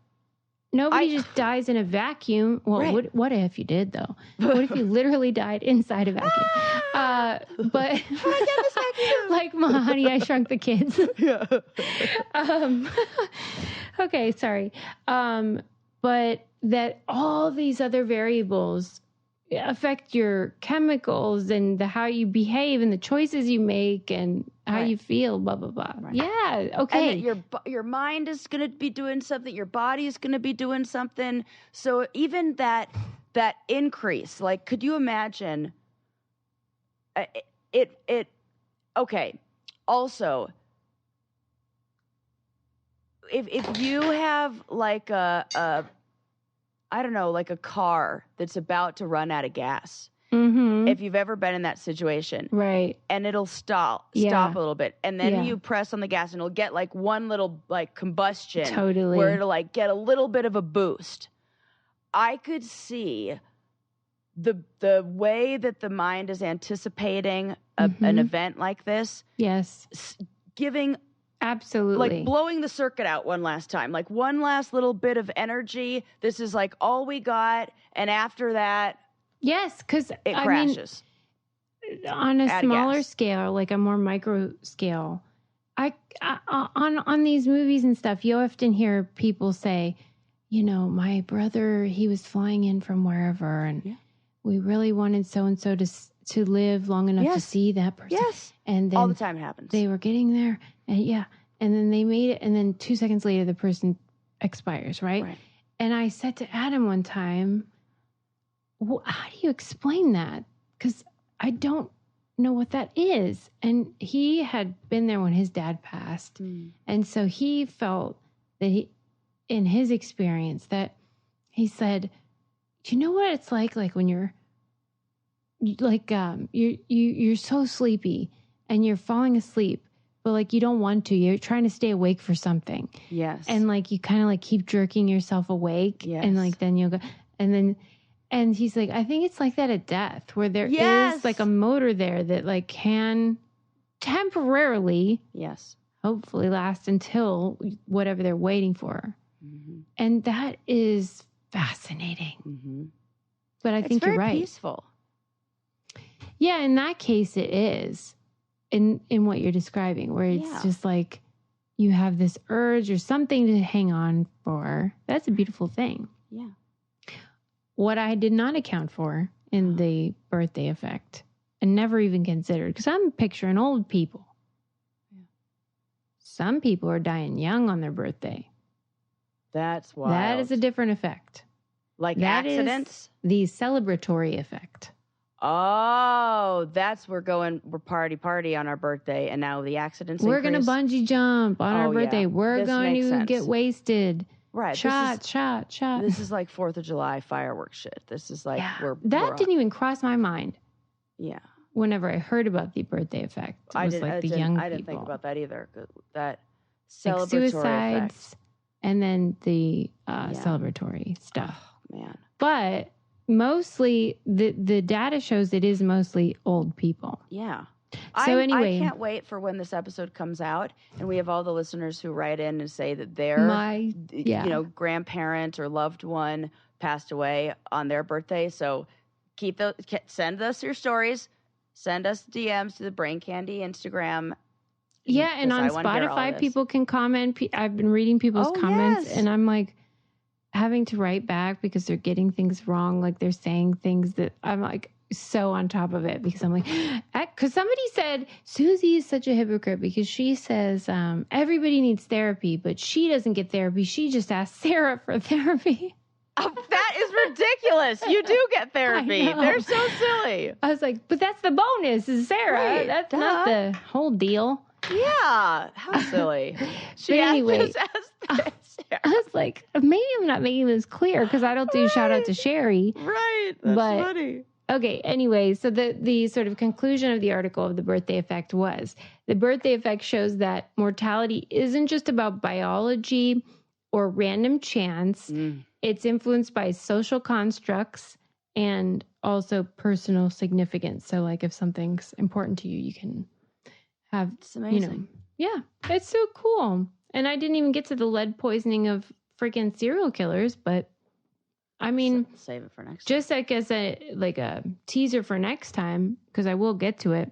Speaker 1: nobody just dies in a vacuum. Well, what if you did, though? What if you literally died inside a vacuum? But like Honey, I Shrunk the Kids. Okay, sorry. But that all these other variables affect your chemicals and how you behave and the choices you make and how you feel, blah, blah, blah. Right. Yeah, okay.
Speaker 2: And that your mind is going to be doing something, your body is going to be doing something. So even that increase, like, could you imagine okay. Also, if you have like I don't know, like a car that's about to run out of gas If you've ever been in that situation.
Speaker 1: Right.
Speaker 2: And it'll stop a little bit. And then you press on the gas and it'll get like one little like combustion.
Speaker 1: Totally.
Speaker 2: Where it'll like get a little bit of a boost. I could see the way that the mind is anticipating an event like this.
Speaker 1: Yes.
Speaker 2: Giving...
Speaker 1: Absolutely.
Speaker 2: Like blowing the circuit out one last time. Like one last little bit of energy. This is like all we got. And after that...
Speaker 1: Yes, because
Speaker 2: it crashes.
Speaker 1: On a smaller scale, like a more micro scale, on these movies and stuff, you often hear people say, you know, my brother, he was flying in from wherever, and we really wanted so and so to live long enough to see that person.
Speaker 2: Yes,
Speaker 1: and then
Speaker 2: all the time happens.
Speaker 1: They were getting there, and then they made it, and then 2 seconds later, the person expires. Right. And I said to Adam one time, well, how do you explain that? Because I don't know what that is. And he had been there when his dad passed. And so he felt that in his experience, that he said, do you know what it's like when you're so sleepy and you're falling asleep, but like you don't want to, you're trying to stay awake for something.
Speaker 2: Yes.
Speaker 1: And like you kind of like keep jerking yourself awake. Yes. And like then you'll go, and he's like, I think it's like that at death, where there is like a motor there that like can temporarily, hopefully last until whatever they're waiting for. And that is fascinating. But I think you're right.
Speaker 2: It's very peaceful.
Speaker 1: Yeah, in that case it is. In what you're describing, where it's just like you have this urge or something to hang on for. That's a beautiful thing.
Speaker 2: Yeah.
Speaker 1: What I did not account for in the birthday effect and never even considered, because I'm picturing old people. Yeah. Some people are dying young on their birthday.
Speaker 2: That's wild.
Speaker 1: That is a different effect.
Speaker 2: Like
Speaker 1: that
Speaker 2: accidents?
Speaker 1: Is the celebratory effect.
Speaker 2: Oh, we're party on our birthday, and now the accidents
Speaker 1: We're going to bungee jump on our birthday. Yeah. We're going to get wasted.
Speaker 2: Right.
Speaker 1: Shot.
Speaker 2: This is like 4th of July fireworks shit. This is like,
Speaker 1: that didn't even cross my mind.
Speaker 2: Yeah.
Speaker 1: Whenever I heard about the birthday effect,
Speaker 2: I didn't think about that either. That celebratory
Speaker 1: like suicides
Speaker 2: effect.
Speaker 1: And then the celebratory stuff.
Speaker 2: Oh, man.
Speaker 1: But mostly the data shows it is mostly old people.
Speaker 2: Yeah.
Speaker 1: So anyway,
Speaker 2: I can't wait for when this episode comes out, and we have all the listeners who write in and say that their grandparent or loved one passed away on their birthday. So send us your stories, send us DMs to the Brain Candy Instagram.
Speaker 1: Yeah, and on Spotify, people can comment. I've been reading people's comments, and I'm like having to write back because they're getting things wrong. Like they're saying things that I'm like so on top of it, because I'm like, because somebody said Susie is such a hypocrite because she says everybody needs therapy, but she doesn't get therapy. She just asks Sarah for therapy.
Speaker 2: Oh, that is ridiculous. You do get therapy. They're so silly.
Speaker 1: I was like, but that's the bonus is Sarah. Right, that's not the whole deal.
Speaker 2: Yeah. How silly.
Speaker 1: Anyway, I was like, maybe I'm not making this clear because I don't do shout out to Sherry.
Speaker 2: Right. That's funny.
Speaker 1: Okay, anyway, so the sort of conclusion of the article of the birthday effect was the birthday effect shows that mortality isn't just about biology or random chance. It's influenced by social constructs and also personal significance. So like if something's important to you, you can have,
Speaker 2: it's amazing.
Speaker 1: It's so cool. And I didn't even get to the lead poisoning of freaking serial killers, but I mean,
Speaker 2: save it for next time.
Speaker 1: Just like as a teaser for next time, because I will get to it.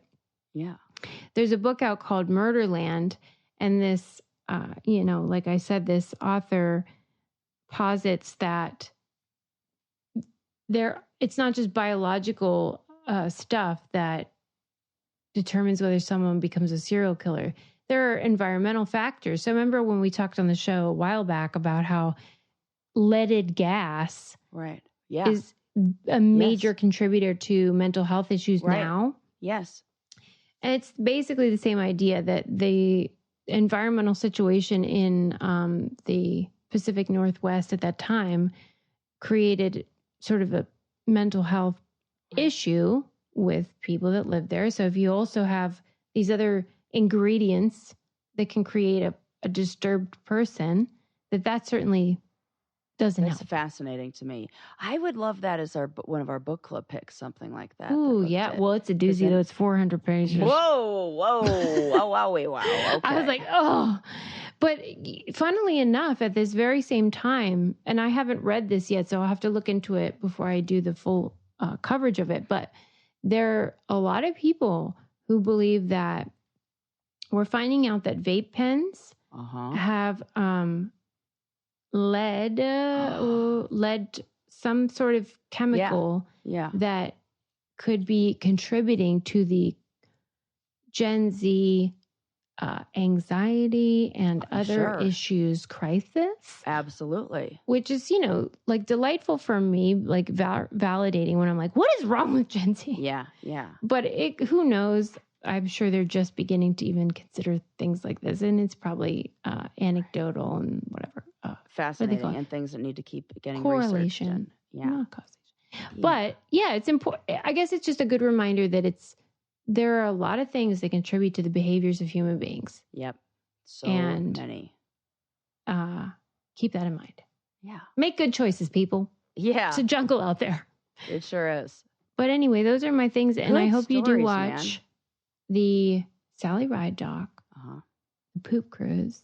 Speaker 2: Yeah. There's
Speaker 1: a book out called Murderland. And this, like I said, this author posits that it's not just biological stuff that determines whether someone becomes a serial killer. There are environmental factors. So remember when we talked on the show a while back about how leaded gas is a major contributor to mental health issues now.
Speaker 2: Yes.
Speaker 1: And it's basically the same idea that the environmental situation in the Pacific Northwest at that time created sort of a mental health issue with people that live there. So if you also have these other ingredients that can create a disturbed person, that certainly doesn't help.
Speaker 2: That's fascinating to me. I would love that as one of our book club picks, something like that.
Speaker 1: Ooh, yeah. Well, it's a doozy, though. It's 400 pages.
Speaker 2: Whoa. Oh, wow. Okay.
Speaker 1: I was like, oh. But funnily enough, at this very same time, and I haven't read this yet, so I'll have to look into it before I do the full coverage of it. But there are a lot of people who believe that we're finding out that vape pens have lead, some sort of chemical that could be contributing to the Gen Z anxiety and other issues crisis.
Speaker 2: Absolutely.
Speaker 1: Which is, like delightful for me, like validating when I'm like, what is wrong with Gen Z?
Speaker 2: Yeah.
Speaker 1: But who knows? I'm sure they're just beginning to even consider things like this. And it's probably anecdotal and whatever.
Speaker 2: Fascinating and things that need to keep getting
Speaker 1: correlation.
Speaker 2: Yeah.
Speaker 1: Not causation. Yeah. But it's important. I guess it's just a good reminder that there are a lot of things that contribute to the behaviors of human beings.
Speaker 2: Yep. So many.
Speaker 1: Keep that in mind.
Speaker 2: Yeah.
Speaker 1: Make good choices, people.
Speaker 2: Yeah.
Speaker 1: It's a jungle out there.
Speaker 2: It sure is.
Speaker 1: But anyway, those are my things. And I hope you do watch the Sally Ride doc, the Poop Cruise,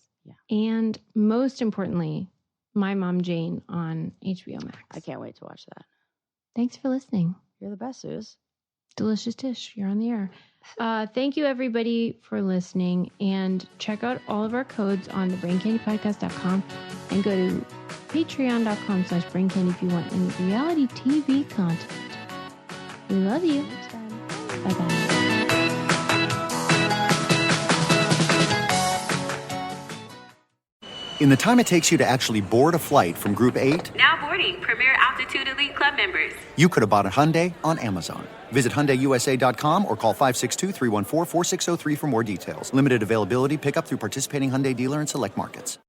Speaker 1: and most importantly, My Mom Jayne on HBO Max.
Speaker 2: I can't wait to watch that.
Speaker 1: Thanks for listening.
Speaker 2: You're the best, Sooz.
Speaker 1: Delicious dish. You're on the air. Thank you, everybody, for listening. And check out all of our codes on thebraincandypodcast.com and go to patreon.com/braincandy if you want any reality TV content. We love you. Bye-bye.
Speaker 3: In the time it takes you to actually board a flight from Group 8...
Speaker 4: Now boarding Premier Altitude Elite Club members.
Speaker 3: You could have bought a Hyundai on Amazon. Visit HyundaiUSA.com or call 562-314-4603 for more details. Limited availability, pickup through participating Hyundai dealer in select markets.